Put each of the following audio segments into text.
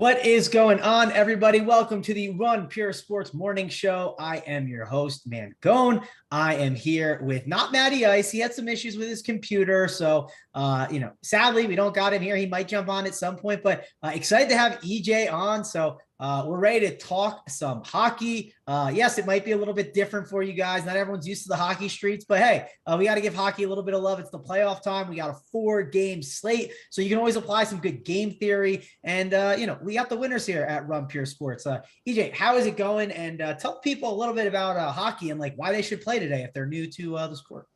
What is going on, everybody? Welcome to the Run Pure Sports Morning Show. I am your host, Mangone. I am here with not Matty Ice. He had some issues with his computer, so sadly we don't got him here. He might jump on at some point, but excited to have EJ on. So we're ready to talk some hockey. Yes, it might be a little bit different for you guys. Not everyone's used to the hockey streets, but hey, we got to give hockey a little bit of love. It's the playoff time. We got a 4-game slate, so you can always apply some good game theory. And, we got the winners here at Run Pure Sports. EJ, how is it going? And tell people a little bit about hockey and like why they should play today if they're new to the sport.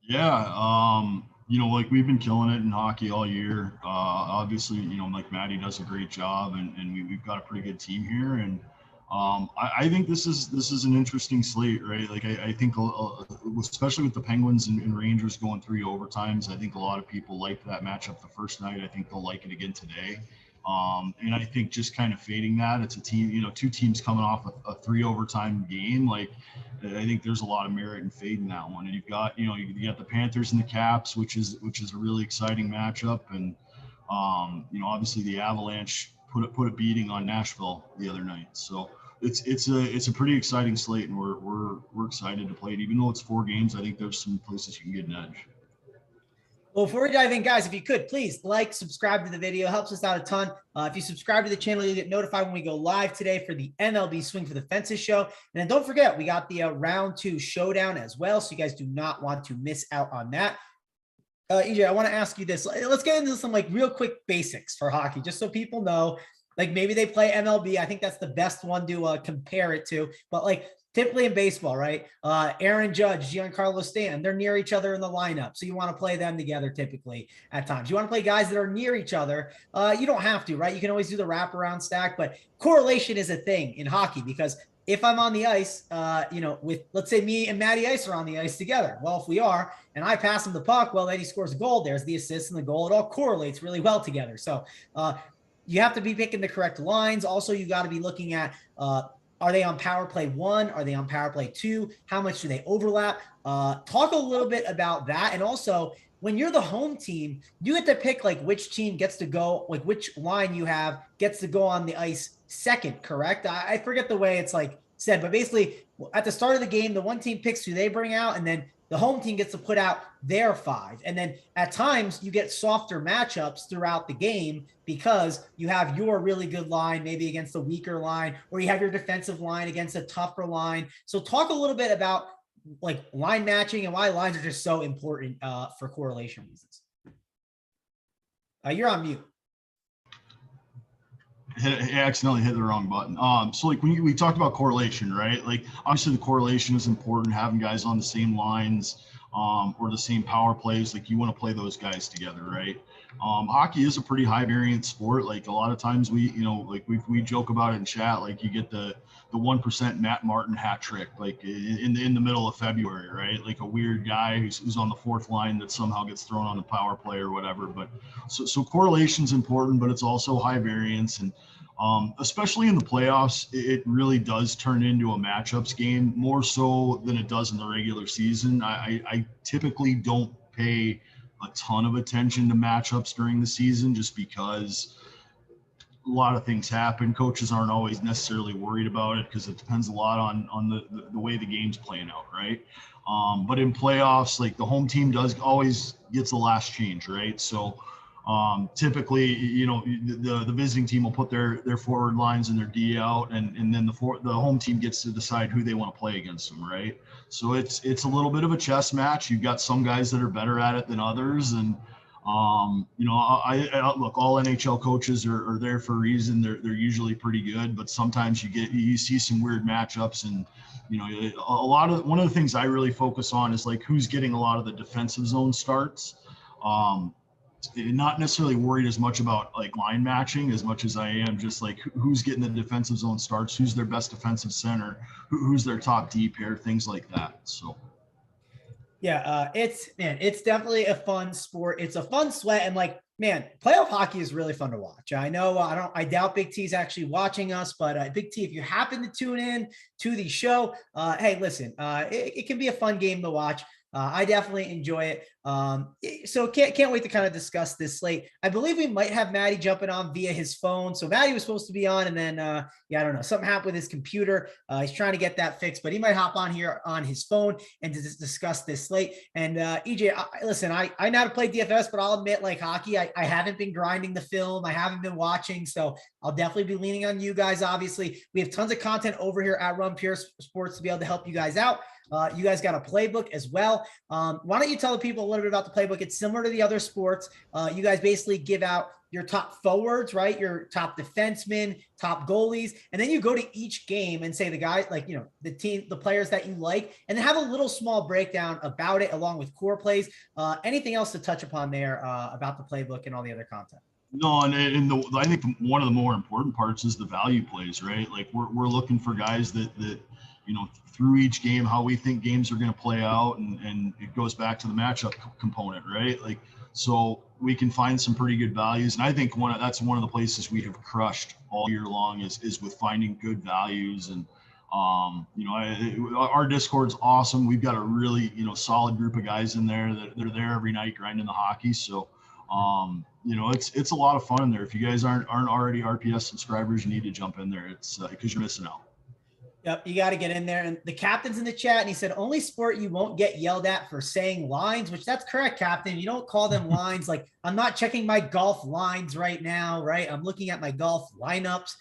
Yeah, like we've been killing it in hockey all year. Obviously, like Matty does a great job, and we've got a pretty good team here. And I think this is an interesting slate, right? Like I think, especially with the Penguins and Rangers going 3 overtimes, I think a lot of people liked that matchup the first night. I think they'll like it again today. And I think just kind of fading that, it's a team, 2 teams coming off a 3 overtime game. Like, I think there's a lot of merit in fading that one. And you've got, you got the Panthers and the Caps, which is a really exciting matchup. And, obviously the Avalanche put a beating on Nashville the other night. So it's a pretty exciting slate, and we're excited to play it. Even though it's 4 games, I think there's some places you can get an edge. Well, before we dive in, guys, if you could, please subscribe to the video. Helps us out a ton. If you subscribe to the channel, you'll get notified when we go live today for the MLB Swing for the Fences show. And then don't forget, we got the round 2 showdown as well. So you guys do not want to miss out on that. EJ, I want to ask you this. Let's get into some real quick basics for hockey, just so people know, maybe they play MLB. I think that's the best one to compare it to. But typically in baseball, right? Aaron Judge, Giancarlo Stanton, they're near each other in the lineup. So you want to play them together typically at times. You want to play guys that are near each other. You don't have to, right? You can always do the wraparound stack, but correlation is a thing in hockey because if I'm on the ice, with, let's say me and Matty Ice are on the ice together. Well, if we are, and I pass him the puck, well, then he scores a goal. There's the assist and the goal. It all correlates really well together. So you have to be picking the correct lines. Also, you got to be looking at, are they on power play 1? Are they on power play 2? How much do they overlap? Talk a little bit about that. And also, when you're the home team, you get to pick which team gets to go, which line you have gets to go on the ice second, correct? I forget the way it's said, but basically at the start of the game, the one team picks who they bring out, and then the home team gets to put out their 5. And then at times you get softer matchups throughout the game because you have your really good line, maybe against a weaker line, or you have your defensive line against a tougher line. So talk a little bit about line matching and why lines are just so important for correlation reasons. You're on mute. Accidentally hit the wrong button. So when we talked about correlation, right? Obviously the correlation is important, having guys on the same lines or the same power plays. You want to play those guys together, right? Hockey is a pretty high variance sport. A lot of times we joke about it in chat. You get the 1% Matt Martin hat trick, in the middle of February, right? A weird guy who's on the 4th line that somehow gets thrown on the power play or whatever. But so correlation's important, but it's also high variance. And especially in the playoffs, it really does turn into a matchups game more so than it does in the regular season. I typically don't pay a ton of attention to matchups during the season just because a lot of things happen. Coaches aren't always necessarily worried about it because it depends a lot on the way the game's playing out, right? But in playoffs, the home team always gets the last change, right? So typically, the visiting team will put their forward lines and their D out, and then the home team gets to decide who they want to play against them, right? So it's a little bit of a chess match. You've got some guys that are better at it than others, and I look, all NHL coaches are there for a reason. They're usually pretty good, but sometimes you see some weird matchups, and one of the things I really focus on is who's getting a lot of the defensive zone starts. Not necessarily worried as much about line matching as much as I am just who's getting the defensive zone starts, who's their best defensive center, who's their top D pair, things like that. So yeah, it's definitely a fun sport. It's a fun sweat, and playoff hockey is really fun to watch. I know I doubt Big T's actually watching us, but Big T, if you happen to tune in to the show, hey, listen, it can be a fun game to watch. I definitely enjoy it. So can't wait to kind of discuss this slate. I believe we might have Matty jumping on via his phone. So Matty was supposed to be on, and then yeah, I don't know, something happened with his computer. He's trying to get that fixed, but he might hop on here on his phone and to discuss this slate. And EJ, listen, I know how to play DFS, but I'll admit, like hockey, I haven't been grinding the film. I haven't been watching, so I'll definitely be leaning on you guys. Obviously, we have tons of content over here at Run Pure Sports to be able to help you guys out. You guys got a playbook as well. Why don't you tell the people a little bit about the playbook? It's similar to the other sports. You guys basically give out your top forwards, right? Your top defensemen, top goalies, and then you go to each game and say the guys, like, you know, the team, the players that you like, and then have a little small breakdown about it along with core plays. Anything else to touch upon there about the playbook and all the other content? No, and I think one of the more important parts is the value plays, right? Like we're looking for guys that you know, through each game, how we think games are going to play out, and it goes back to the matchup component, right? Like, so we can find some pretty good values, and I think that's one of the places we have crushed all year long is with finding good values. And you know, our Discord's awesome. We've got a really, you know, solid group of guys in there that they're there every night grinding the hockey. So you know, it's a lot of fun in there. If you guys aren't already RPS subscribers, you need to jump in there. It's because you're missing out. Yep, you got to get in there. And the captain's in the chat, and he said, only sport you won't get yelled at for saying lines, which that's correct, Captain. You don't call them lines. Like, I'm not checking my golf lines right now, right? I'm looking at my golf lineups.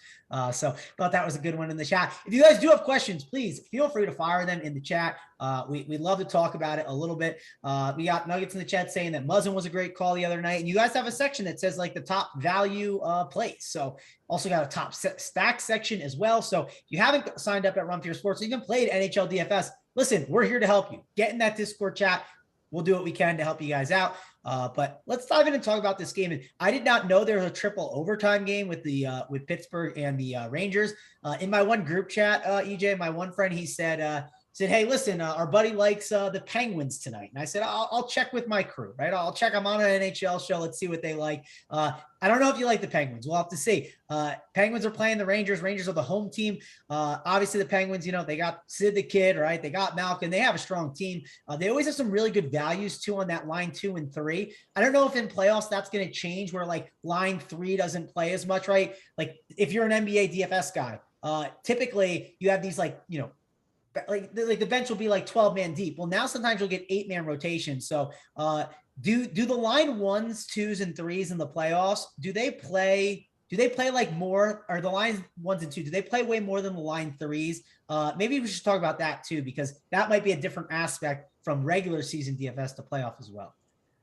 So thought that was a good one in the chat. If you guys do have questions, please feel free to fire them in the chat. We'd love to talk about it a little bit. We got Nuggets in the chat saying that Muzzin was a great call the other night. And you guys have a section that says like the top value plays. So also got a top stack section as well. So if you haven't signed up at Run Pure Sports, or even played NHL DFS, listen, we're here to help you. Get in that Discord chat. We'll do what we can to help you guys out. But let's dive in and talk about this game. And I did not know there was a triple overtime game with the with Pittsburgh and the Rangers. In my one group chat, EJ, my one friend, he said, hey, listen, our buddy likes the Penguins tonight. And I said, I'll check with my crew, right? I'll check. I'm on an NHL show. Let's see what they like. I don't know if you like the Penguins. We'll have to see. Penguins are playing the Rangers. Rangers are the home team. Obviously, the Penguins, you know, they got Sid the Kid, right? They got Malkin. They have a strong team. They always have some really good values, too, on that line 2 and 3. I don't know if in playoffs that's going to change where, like, line 3 doesn't play as much, right? Like, if you're an NBA DFS guy, typically you have these, like, you know, like the bench will be like 12-man deep. Well, now sometimes you'll get 8-man rotation. So do the line 1s, 2s, and 3s in the playoffs, do they play like more, or the line 1s and 2s, do they play way more than the line 3s? Maybe we should talk about that too, because that might be a different aspect from regular season DFS to playoff as well.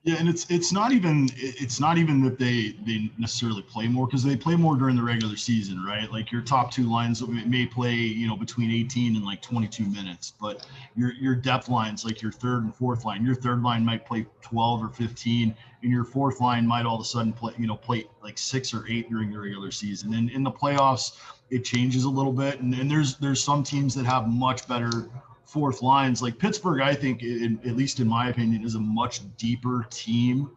Yeah, and it's not even that they necessarily play more, because they play more during the regular season, right? Like your top 2 lines may play, you know, between 18 and like 22 minutes, but your depth lines, like your 3rd and 4th line, your 3rd line might play 12 or 15, and your 4th line might all of a sudden play like 6 or 8 during the regular season. And in the playoffs, it changes a little bit, and there's some teams that have much better 4th lines. Like Pittsburgh, I think, at least in my opinion, is a much deeper team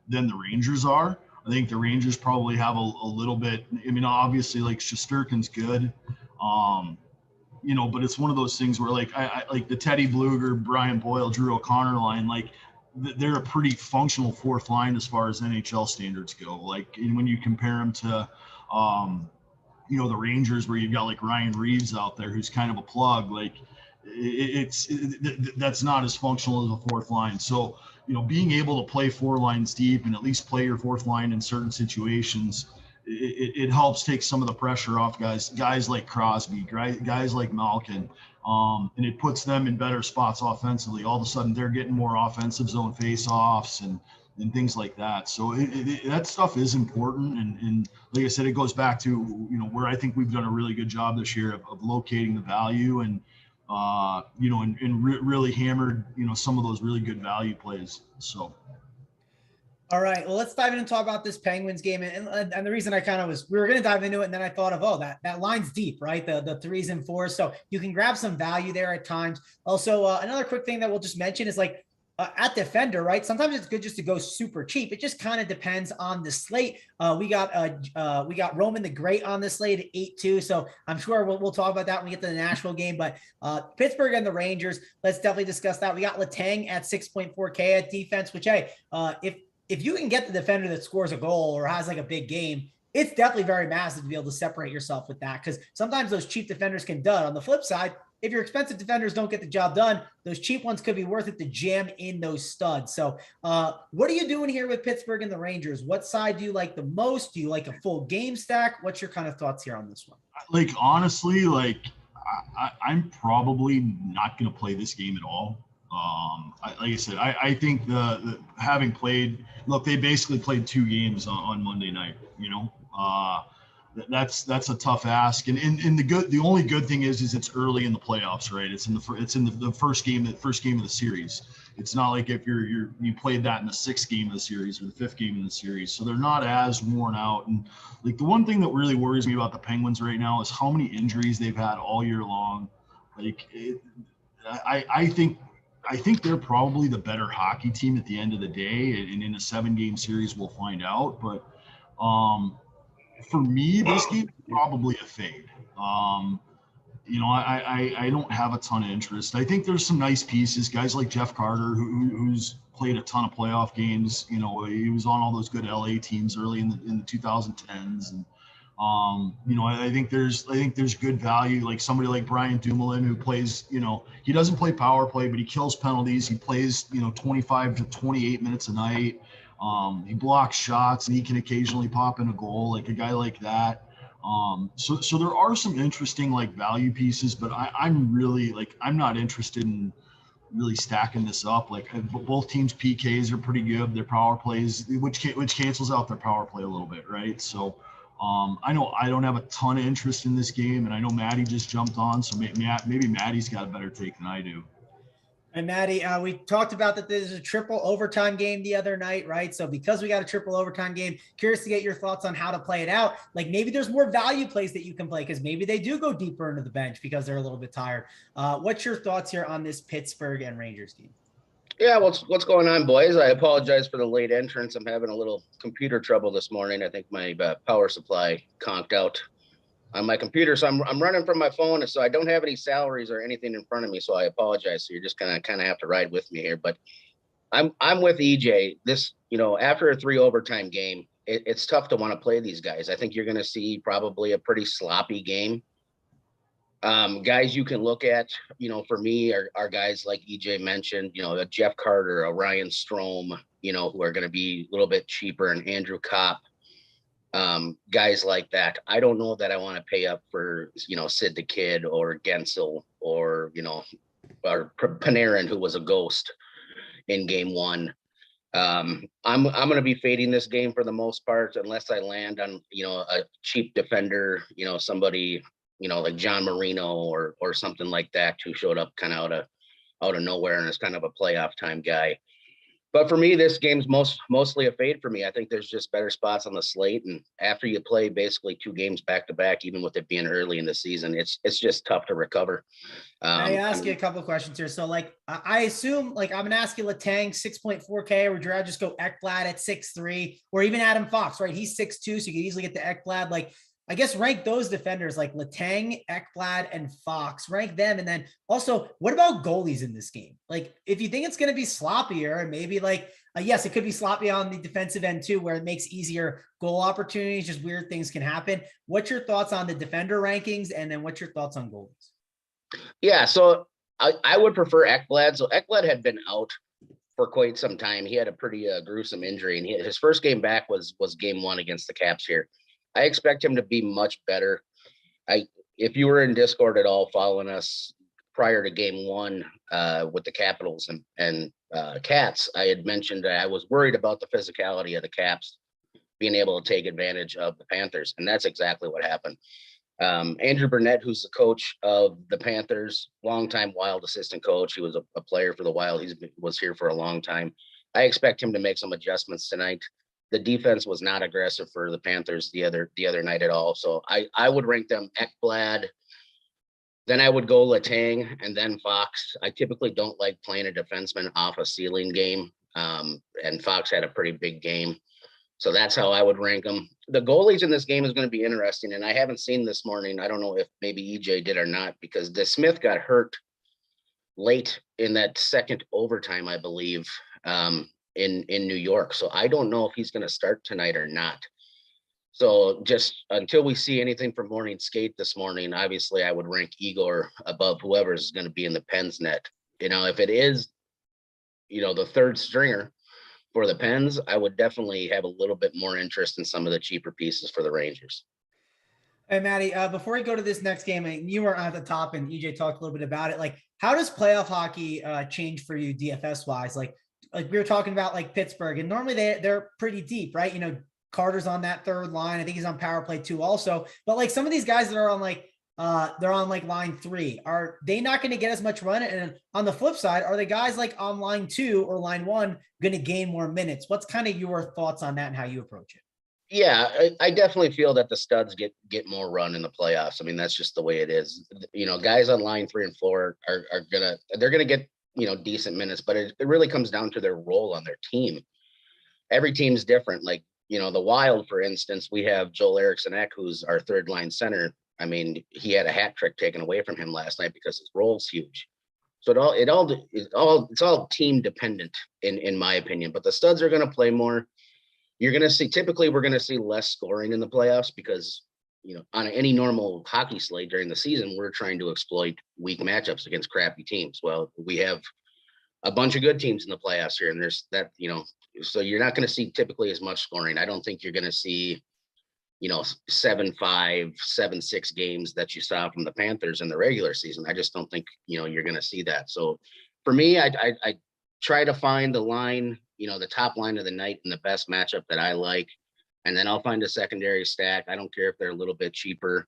than the Rangers are. I think the Rangers probably have a little bit. I mean, obviously, like Shesterkin's good, you know, but it's one of those things where, like, I like the Teddy Bluger, Brian Boyle, Drew O'Connor line. Like, they're a pretty functional 4th line as far as NHL standards go. Like, and when you compare them to, you know, the Rangers, where you've got like Ryan Reeves out there, who's kind of a plug, like. That's not as functional as a 4th line. So, you know, being able to play 4 lines deep and at least play your 4th line in certain situations, it helps take some of the pressure off guys like Crosby, guys like Malkin, and it puts them in better spots offensively. All of a sudden, they're getting more offensive zone face-offs and things like that. So that stuff is important. And like I said, it goes back to, you know, where I think we've done a really good job this year of locating the value and, you know, and really hammered, you know, some of those really good value plays. So. All right. Well, let's dive in and talk about this Penguins game. And the reason I kind of we were going to dive into it. And then I thought of, oh, that line's deep, right? The 3s and 4s. So you can grab some value there at times. Also, another quick thing that we'll just mention is, like, at defender, right? Sometimes it's good just to go super cheap. It just kind of depends on the slate. We got Roman the Great on the slate at 8-2. So I'm sure we'll talk about that when we get to the Nashville game. But Pittsburgh and the Rangers, let's definitely discuss that. We got Letang at 6.4K at defense, which, hey, if you can get the defender that scores a goal or has like a big game, it's definitely very massive to be able to separate yourself with that, because sometimes those cheap defenders can dud. On the flip side, if your expensive defenders don't get the job done, those cheap ones could be worth it to jam in those studs. So what are you doing here with Pittsburgh and the Rangers? What side do you like the most? Do you like a full game stack? What's your kind of thoughts here on this one? Like, honestly, like I'm probably not going to play this game at all. Like I said, I think the having played, look, they basically played 2 games on Monday night, you know, that's a tough ask. And the only good thing is it's early in the playoffs, right? It's in the first game of the series. It's not like if you played that in the 6th game of the series or the 5th game of the series. So they're not as worn out. And like the one thing that really worries me about the Penguins right now is how many injuries they've had all year long. Like I think they're probably the better hockey team at the end of the day, and in a 7-game series we'll find out. But for me, this game is probably a fade. You know, I don't have a ton of interest. I think there's some nice pieces, guys like Jeff Carter, who's played a ton of playoff games. You know, he was on all those good LA teams early in the 2010s, and you know, I think there's good value, like somebody like Brian Dumoulin, who plays, you know, he doesn't play power play, but he kills penalties. He plays, you know, 25 to 28 minutes a night. He blocks shots, and he can occasionally pop in a goal, like a guy like that. So there are some interesting like value pieces, but I'm really like, I'm not interested in really stacking this up. Like both teams' PKs are pretty good. Their power plays, which cancels out their power play a little bit, right? So I know I don't have a ton of interest in this game, and I know Matty just jumped on, so maybe Matty's got a better take than I do. And Matty, we talked about that there's a triple overtime game the other night, right? So because we got a triple overtime game, curious to get your thoughts on how to play it out. Like maybe there's more value plays that you can play, because maybe they do go deeper into the bench because they're a little bit tired. What's your thoughts here on this Pittsburgh and Rangers game? Yeah, what's going on, boys? I apologize for the late entrance. I'm having a little computer trouble this morning. I think my power supply conked out on my computer, so I'm running from my phone, so I don't have any salaries or anything in front of me. So I apologize. So you're just gonna kind of have to ride with me here. But I'm with EJ. This, you know, after a 3 overtime game, it's tough to want to play these guys. I think you're going to see probably a pretty sloppy game. Guys you can look at, you know, for me are guys like EJ mentioned, you know, a Jeff Carter, a Ryan Strome, you know, who are going to be a little bit cheaper, and Andrew Kopp, guys like that. I don't know that I want to pay up for, you know, Sid the Kid or Gensel or, you know, or Panarin, who was a ghost in game 1. I'm going to be fading this game for the most part, unless I land on, you know, a cheap defender, you know, somebody, you know, like John Marino or something like that, who showed up kind of out of nowhere and is kind of a playoff time guy. But for me, this game's mostly a fade for me. I think there's just better spots on the slate, and after you play basically 2 games back to back, even with it being early in the season, it's just tough to recover. I ask you a couple of questions here. So, like, I assume, like, I'm gonna ask you Letang 6.4K, or would you rather just go Ekblad at 6.3, or even Adam Fox, right? He's 6.2, so you could easily get the Ekblad. Like, I guess rank those defenders like Letang, Ekblad, and Fox. Rank them. And then also, what about goalies in this game? Like, if you think it's going to be sloppier, and maybe like, yes, it could be sloppy on the defensive end too, where it makes easier goal opportunities, just weird things can happen. What's your thoughts on the defender rankings? And then what's your thoughts on goalies? Yeah, so I would prefer Ekblad. So Ekblad had been out for quite some time. He had a pretty gruesome injury, and his first game back was game 1 against the Caps here. I expect him to be much better. If you were in Discord at all following us prior to game 1 with the Capitals and Cats, I had mentioned that I was worried about the physicality of the Caps being able to take advantage of the Panthers, and that's exactly what happened. Andrew Burnett, who's the coach of the Panthers, longtime Wild assistant coach. He was a player for the Wild. Was here for a long time. I expect him to make some adjustments tonight. The defense was not aggressive for the Panthers the other night at all. So I would rank them Ekblad, Then I would go Letang and then Fox. I typically don't like playing a defenseman off a ceiling game. And Fox had a pretty big game. So that's how I would rank them. The goalies in this game is going to be interesting. And I haven't seen this morning. I don't know if maybe EJ did or not, because DeSmith got hurt late in that second overtime, I believe, in New York. So I don't know if he's going to start tonight or not. So just until we see anything from morning skate this morning, obviously I would rank Igor above whoever is going to be in the Pens net. If it is, the third stringer for the Pens, I would definitely have a little bit more interest in some of the cheaper pieces for the Rangers. Hey, Matty, before we go to this next game, you were at the top and EJ talked a little bit about it. Like, how does playoff hockey change for you DFS wise? Like we were talking about like Pittsburgh, and normally they're pretty deep, right? Carter's on that third line. I think he's on power play 2 also. But like some of these guys that are on they're on like line 3, are they not going to get as much run? And on the flip side, are the guys like on line 2 or line 1 going to gain more minutes? What's kind of your thoughts on that and how you approach it? Yeah, I definitely feel that the studs get more run in the playoffs. I mean, that's just the way it is. Guys on line 3 and 4 they're gonna get decent minutes, but it really comes down to their role on their team. Every team's different. Like the Wild, for instance, we have Joel Eriksson-Ek, who's our third line center. I mean, he had a hat trick taken away from him last night because his role's huge. So it's all team dependent in my opinion. But the studs are going to play more. You're going to see, typically we're going to see less scoring in the playoffs because, on any normal hockey slate during the season, we're trying to exploit weak matchups against crappy teams. Well, we have a bunch of good teams in the playoffs here, and there's that, so you're not going to see typically as much scoring. I don't think you're going to see, 7-5, 7-6 games that you saw from the Panthers in the regular season. I just don't think, you're going to see that. So for me, I try to find the line, the top line of the night and the best matchup that I like. And then I'll find a secondary stack. I don't care if they're a little bit cheaper,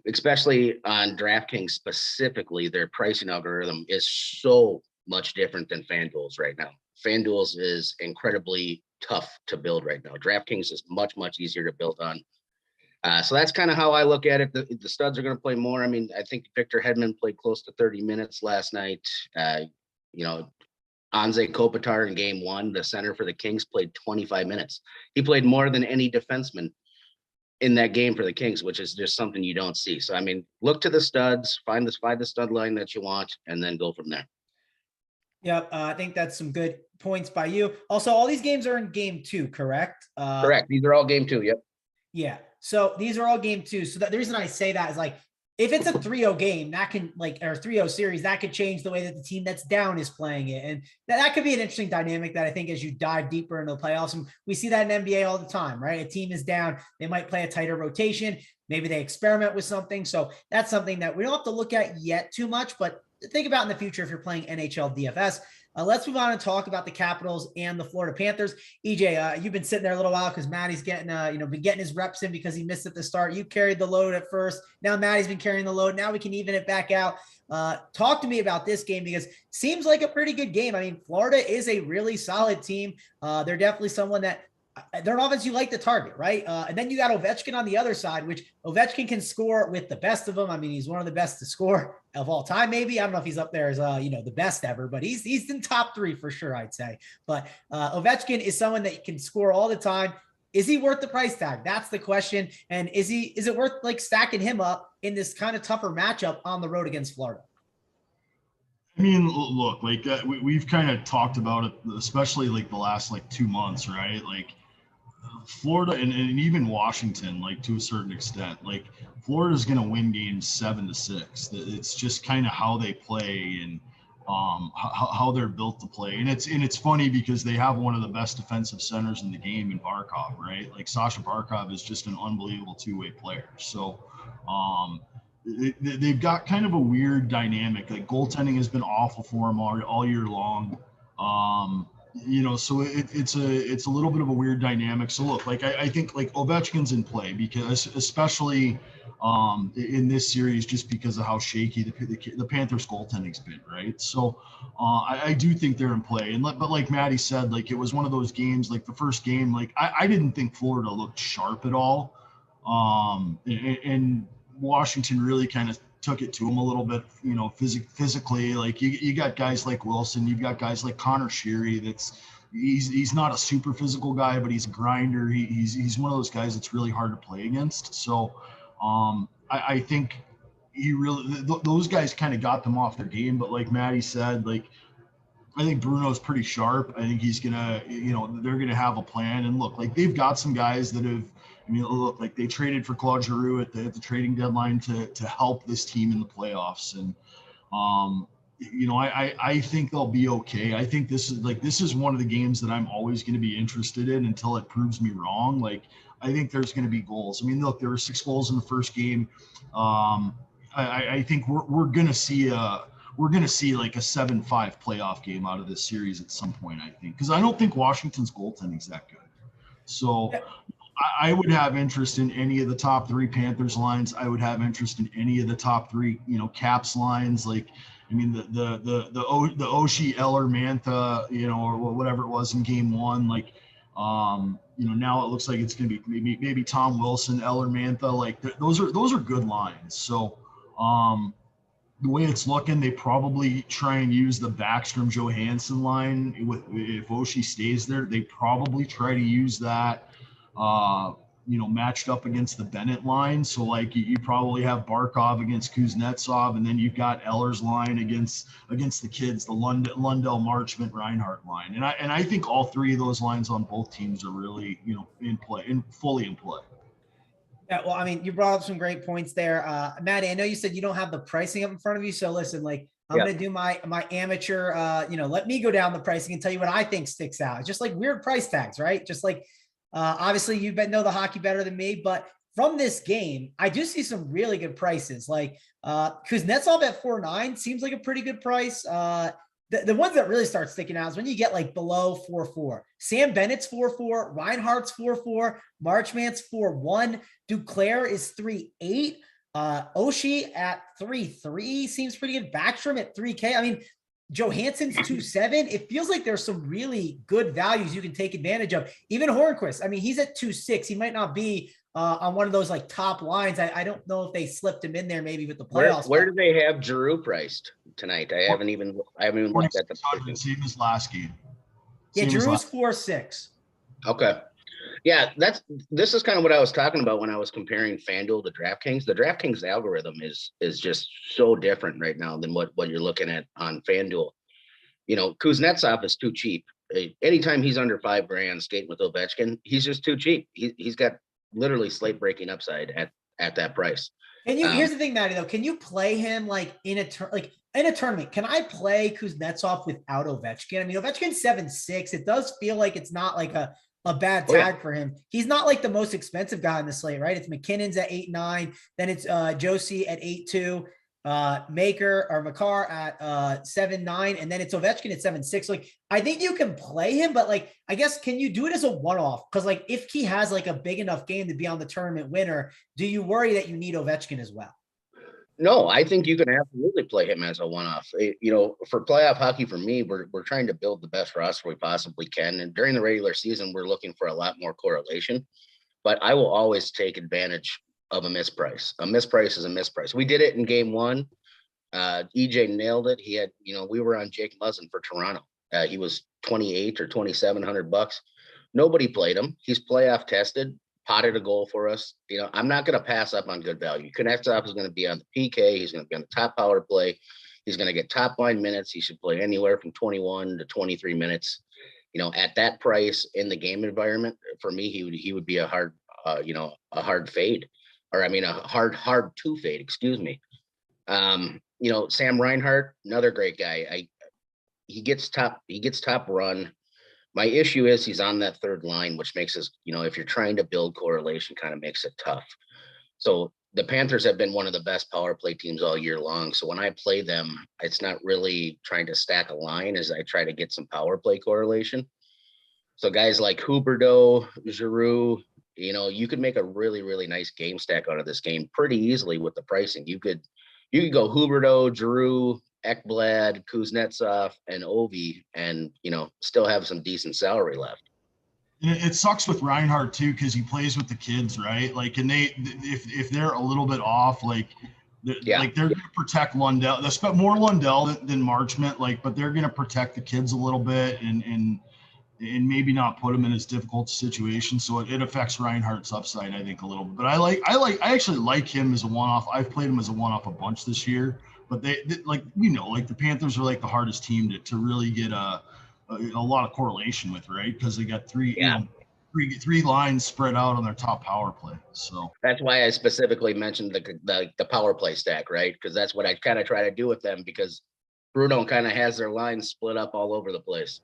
especially on DraftKings specifically. Their pricing algorithm is so much different than FanDuel's right now. FanDuel's is incredibly tough to build right now. DraftKings is much, much easier to build on. So that's kind of how I look at it. The studs are going to play more. I mean, I think Victor Hedman played close to 30 minutes last night. Anze Kopitar in game 1, the center for the Kings, played 25 minutes. He played more than any defenseman in that game for the Kings, which is just something you don't see. So, I mean, look to the studs, find the stud line that you want, and then go from there. Yep. I think that's some good points by you. Also, all these games are in game 2, correct? Correct. These are all game 2. Yep. Yeah. So these are all game 2. So the reason I say that is like, if it's a 3-0 game, that can or 3-0 series, that could change the way that the team that's down is playing it. And that could be an interesting dynamic that I think as you dive deeper into the playoffs, and we see that in NBA all the time, right? A team is down, they might play a tighter rotation. Maybe they experiment with something. So that's something that we don't have to look at yet too much, but think about in the future if you're playing NHL DFS. Let's move on and talk about the Capitals and the Florida Panthers. EJ, you've been sitting there a little while because Matty's getting, been getting his reps in because he missed at the start. You carried the load at first. Now Matty's been carrying the load. Now we can even it back out. Talk to me about this game because it seems like a pretty good game. I mean, Florida is a really solid team. They're definitely someone that they're an offense you like to target, right? And then you got Ovechkin on the other side, which Ovechkin can score with the best of them. I mean, he's one of the best to score of all time, maybe. I don't know if he's up there as, the best ever, but he's in top 3 for sure, I'd say. But Ovechkin is someone that can score all the time. Is he worth the price tag? That's the question. And is it worth like stacking him up in this kind of tougher matchup on the road against Florida? I mean, look, like we've kind of talked about it, especially like the last 2 months, right? Like Florida and even Washington, like to a certain extent, like Florida's going to win games 7-6. It's just kind of how they play and how they're built to play. And it's funny because they have one of the best defensive centers in the game in Barkov, right? Like Sasha Barkov is just an unbelievable 2-way player. So they've got kind of a weird dynamic. Like goaltending has been awful for them all year long. So it's a little bit of a weird dynamic. So look, like I think like Ovechkin's in play because especially in this series, just because of how shaky the Panthers goaltending's been, right? So I do think they're in play. But like Matty said, like it was one of those games, like the first game, like I didn't think Florida looked sharp at all. And Washington really kind of took it to him a little bit, you know, physically. Like you got guys like Wilson, you've got guys like Connor Sheary. He's not a super physical guy, but he's a grinder. He's one of those guys that's really hard to play against. So I think those guys kind of got them off their game. But like Matty said, like, I think Bruno's pretty sharp. I think he's gonna, you know, they're gonna have a plan. And look, like they've got some guys that have, I mean, look, like they traded for Claude Giroux at the trading deadline to help this team in the playoffs. And you know, I think they'll be okay. I think this is one of the games that I'm always going to be interested in until it proves me wrong. Like, I think there's going to be goals. I mean, look, there were 6 goals in the first game. I think we're going to see like a 7-5 playoff game out of this series at some point, I think, because I don't think Washington's goaltending's that good. So I would have interest in any of the top 3 Panthers lines. I would have interest in any of the top 3, you know, Caps lines. Like, I mean, the Oshie, Eller, Mantha, you know, or whatever it was in game 1. Like, you know, now it looks like it's going to be maybe Tom Wilson, Eller, Mantha. Like, those are good lines. So, the way it's looking, they probably try and use the Backstrom Johansson line if Oshie stays there. They probably try to use that, you know, matched up against the Bennett line. So like you probably have Barkov against Kuznetsov, and then you've got Eller's line against the kids, the Lundell, Marchment, Reinhart line. And I think all 3 of those lines on both teams are really, you know, fully in play. Yeah, well, I mean, you brought up some great points there. Matty, I know you said you don't have the pricing up in front of you. So listen, like I'm going to do my amateur, you know, let me go down the pricing and tell you what I think sticks out. It's just like weird price tags, right? Just like, obviously you know the hockey better than me, but from this game, I do see some really good prices. Like Kuznetsov at 4.9 seems like a pretty good price. The ones that really start sticking out is when you get like below 4.4. Sam Bennett's 4.4, Reinhardt's 4.4, Marchment's 4.1, Duclair is 3.8, Oshie at 3.3 seems pretty good. Backstrom at 3K. I mean, Johansson's 2.7. It feels like there's some really good values you can take advantage of. Even Hornquist, I mean, he's at 2.6. He might not be on one of those like top lines. I don't know if they slipped him in there maybe with the playoffs. Where do they have Giroux priced tonight? I haven't even looked at the same as last game. Yeah, Giroux's 4.6. Okay. Yeah, this is kind of what I was talking about when I was comparing FanDuel to DraftKings. The DraftKings algorithm is just so different right now than what you're looking at on FanDuel. You know, Kuznetsov is too cheap. Anytime he's under $5,000 skating with Ovechkin, he's just too cheap. He's got literally slate breaking upside at that price. And here's the thing, Matty, though, can you play him like in a tournament? Can I play Kuznetsov without Ovechkin? I mean, Ovechkin's 7.6. It does feel like it's not like a bad tag for him. He's not like the most expensive guy on the slate, right? It's McKinnon's at 8.9, then it's Josie at 8.2, Makar at 7.9, and then it's Ovechkin at 7.6. Like, I think you can play him, but like, I guess, can you do it as a one-off? Because like, if he has like a big enough game to be on the tournament winner, do you worry that you need Ovechkin as well? No, I think you can absolutely play him as a one-off. You know, for playoff hockey, for me, we're trying to build the best roster we possibly can. And during the regular season, we're looking for a lot more correlation. But I will always take advantage of a misprice. A misprice is a misprice. We did it in game 1. EJ nailed it. He had, you know, we were on Jake Muzzin for Toronto. He was $2,800 or $2,700. Nobody played him. He's playoff tested. Potted a goal for us. You know, I'm not going to pass up on good value. Kuznetsov is going to be on the PK. He's going to be on the top power play. He's going to get top line minutes. He should play anywhere from 21 to 23 minutes. You know, at that price in the game environment, for me, he would be a hard, a hard fade, or I mean, a hard to fade. Excuse me. You know, Sam Reinhart, another great guy. He gets top run. My issue is he's on that third line, which makes us, you know, if you're trying to build correlation, kind of makes it tough. So the Panthers have been one of the best power play teams all year long. So when I play them, it's not really trying to stack a line as I try to get some power play correlation. So guys like Huberdeau, Giroux, you know, you could make a really, really nice game stack out of this game pretty easily with the pricing. You could go Huberdeau, Giroux, Ekblad, Kuznetsov, and Ovi, and, you know, still have some decent salary left. It sucks with Reinhart too, because he plays with the kids, right? Like, and if they're a little bit off, like, Like they're going to protect Lundell. They spent more Lundell than Marchment, but they're going to protect the kids a little bit and maybe not put him in as difficult situation. So it affects Reinhardt's upside, I think, a little bit. But I actually like him as a one-off. I've played him as a one-off a bunch this year. But they the Panthers are the hardest team to really get a lot of correlation with, right? Because they got three lines spread out on their top power play. So that's why I specifically mentioned the power play stack, right? Because that's what I kind of try to do with them, because Bruno kind of has their lines split up all over the place.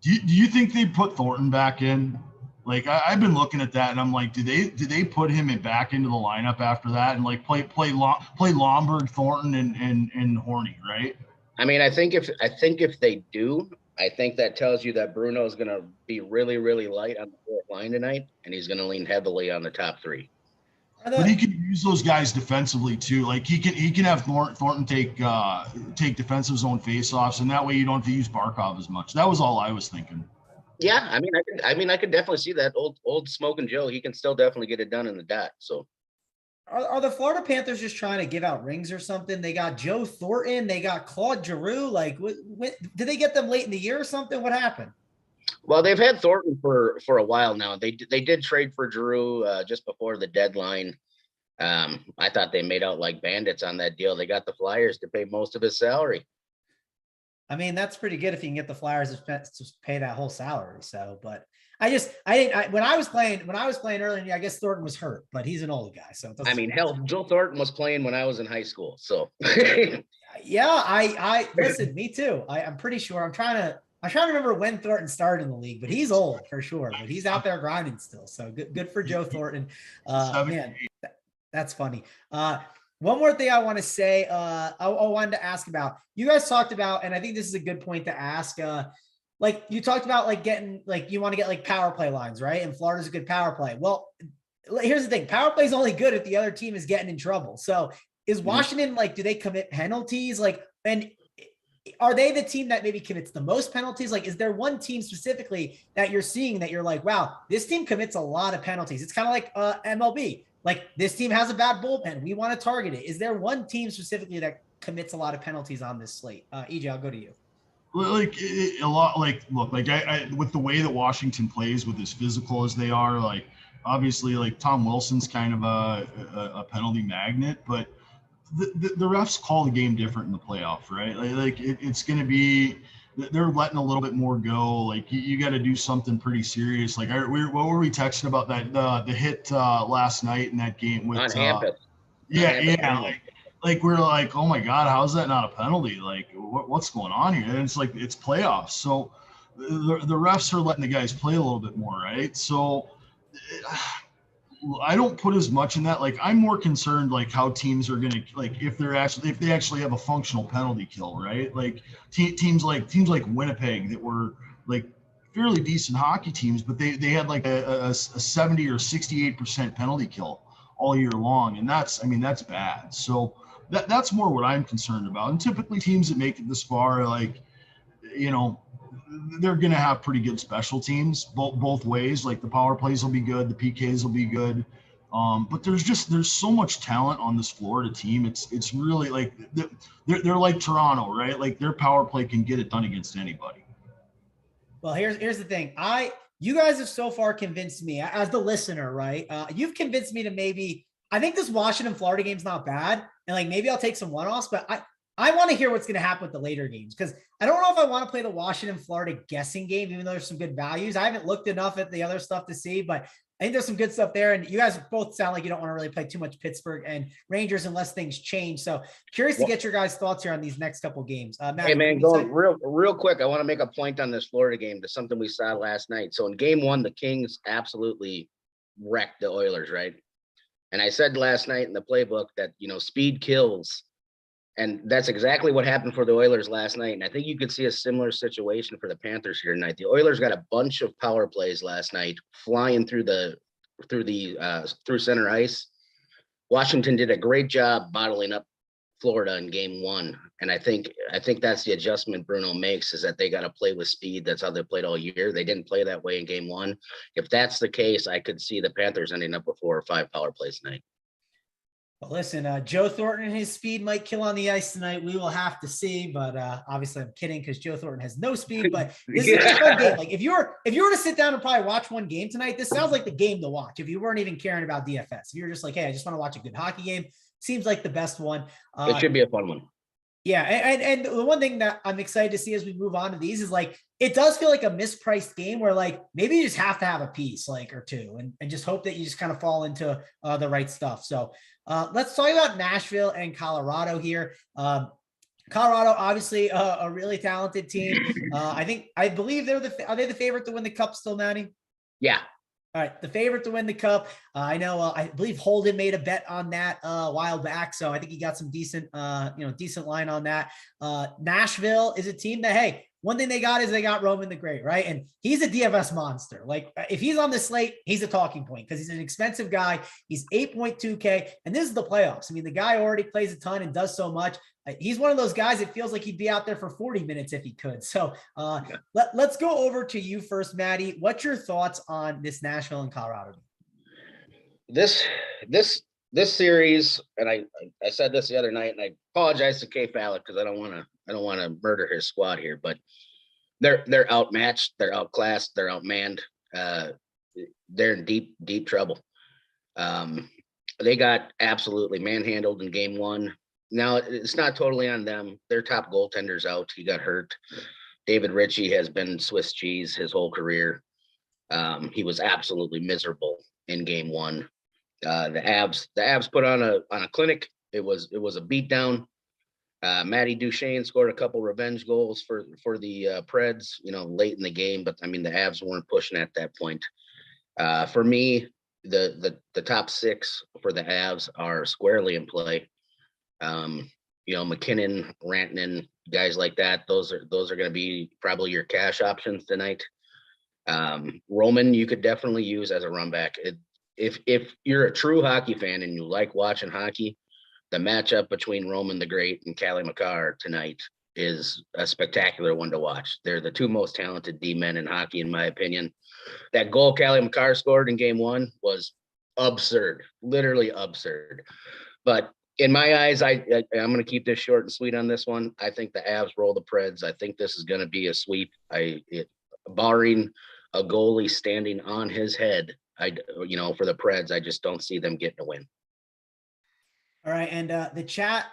Do you think they put Thornton back in? I've been looking at that and I'm like, did they put him back into the lineup after that and play Lomberg, Thornton and Horny, right? I mean, I think if they do, I think that tells you that Bruno is going to be really, really light on the fourth line tonight, and he's going to lean heavily on the top three. But he can use those guys defensively too. He can have Thornton take defensive zone faceoffs, and that way you don't have to use Barkov as much. That was all I was thinking. Yeah, I could definitely see that. Old Smoking Joe, he can still definitely get it done in the dot. So. Are the Florida Panthers just trying to give out rings or something? They got Joe Thornton. They got Claude Giroux. Did they get them late in the year or something? What happened? Well, they've had Thornton for a while now. They did trade for Giroux just before the deadline. I thought they made out like bandits on that deal. They got the Flyers to pay most of his salary. I mean, that's pretty good if you can get the Flyers to pay that whole salary. So, but when I was playing earlier, I guess Thornton was hurt, but he's an old guy. So hell, Joe Thornton was playing when I was in high school. So yeah, I listen, me too. I'm pretty sure I'm trying to remember when Thornton started in the league, but he's old for sure, but he's out there grinding still. So good for Joe Thornton. Man, that's funny. One more thing I want to say, I wanted to ask about, you guys talked about, and I think this is a good point to ask, you talked about getting, you want to get power play lines, right? And Florida's a good power play. Well, here's the thing. Power play is only good if the other team is getting in trouble. So is Washington, do they commit penalties? And are they the team that maybe commits the most penalties? Is there one team specifically that you're seeing that you're wow, this team commits a lot of penalties? It's kind of like MLB. This team has a bad bullpen. We want to target it. Is there one team specifically that commits a lot of penalties on this slate? EJ, I'll go to you. A lot. Look, I with the way that Washington plays with as physical as they are, obviously Tom Wilson's kind of a penalty magnet, but the refs call the game different in the playoffs, right? It's going to be, they're letting a little bit more go. You got to do something pretty serious. What were we texting about the hit last night in that game with we're oh my God, how's that not a penalty? What's going on here? And it's it's playoffs, so the refs are letting the guys play a little bit more, right? So I don't put as much in that. I'm more concerned how teams are gonna if they actually have a functional penalty kill, right? Teams like Winnipeg that were fairly decent hockey teams, but they had a 70 or 68% penalty kill all year long, and that's bad. So that's more what I'm concerned about. And typically teams that make it this far, they're going to have pretty good special teams both ways. The power plays will be good, the PKs will be good. But there's so much talent on this Florida team. It's really they're like Toronto, right? Their power play can get it done against anybody. Well, here's the thing. You guys have so far convinced me as the listener, right? You've convinced me to I think this Washington Florida game's not bad. And maybe I'll take some one-offs, but I want to hear what's going to happen with the later games, because I don't know if I want to play the Washington Florida guessing game, even though there's some good values. I haven't looked enough at the other stuff to see, but I think there's some good stuff there. And you guys both sound like you don't want to really play too much Pittsburgh and Rangers unless things change. So curious to get your guys' thoughts here on these next couple games. Matt, hey man, going real quick. I want to make a point on this Florida game to something we saw last night. So in game one, the Kings absolutely wrecked the Oilers, right? And I said last night in the playbook that, speed kills. And that's exactly what happened for the Oilers last night. And I think you could see a similar situation for the Panthers here tonight. The Oilers got a bunch of power plays last night flying through center ice. Washington did a great job bottling up Florida in game one. And I think that's the adjustment Bruno makes, is that they got to play with speed. That's how they played all year. They didn't play that way in game one. If that's the case, I could see the Panthers ending up with 4 or 5 power plays tonight. Well, listen, Joe Thornton and his speed might kill on the ice tonight. We will have to see, but obviously I'm kidding because Joe Thornton has no speed. But this is a fun game. Like if you were to sit down and probably watch one game tonight, this sounds like the game to watch. If you weren't even caring about DFS, if you're just like, hey, I just want to watch a good hockey game, seems like the best one. It should be a fun one. Yeah, and the one thing that I'm excited to see as we move on to these is like it does feel like a mispriced game where like maybe you just have to have a piece like or two and just hope that you just kind of fall into the right stuff. So let's talk about Nashville and Colorado here. Colorado, obviously a really talented team. I believe are they the favorite to win the cup still, Matty? Yeah. All right, the favorite to win the cup. I know. I believe Holden made a bet on that a while back, so I think he got some decent, decent line on that. Nashville is a team that, hey, one thing they got is they got Roman the Great, right? And he's a DFS monster. Like if he's on the slate, he's a talking point because he's an expensive guy. He's 8.2K, and this is the playoffs. I mean, the guy already plays a ton and does so much. He's one of those guys. It feels like he'd be out there for 40 minutes if he could. So let's go over to you first, Matty. What's your thoughts on this Nashville and Colorado? This series, and I said this the other night, and I apologize to K Fallon because I don't want to murder his squad here, but they're outmatched, they're outclassed, they're outmanned. They're in deep trouble. They got absolutely manhandled in game one. Now, it's not totally on them. Their top goaltender's out. He got hurt. David Ritchie has been Swiss cheese his whole career. He was absolutely miserable in game one. The Avs put on a clinic. It was a beatdown. Matty Duchene scored a couple revenge goals for the Preds, late in the game. But I mean, the Avs weren't pushing at that point. For me, the top six for the Avs are squarely in play. McKinnon, Rantanen, guys like that. Those are going to be probably your cash options tonight. Roman, you could definitely use as a run back. If you're a true hockey fan and you like watching hockey, the matchup between Roman the Great and Cale Makar tonight is a spectacular one to watch. They're the two most talented D-men in hockey, in my opinion. That goal Cale Makar scored in game one was absurd, literally absurd. But in my eyes, I'm going to keep this short and sweet on this one. I think the Avs roll the Preds. I think this is going to be a sweep. Barring a goalie standing on his head, for the Preds, I just don't see them getting a win. All right, and the chat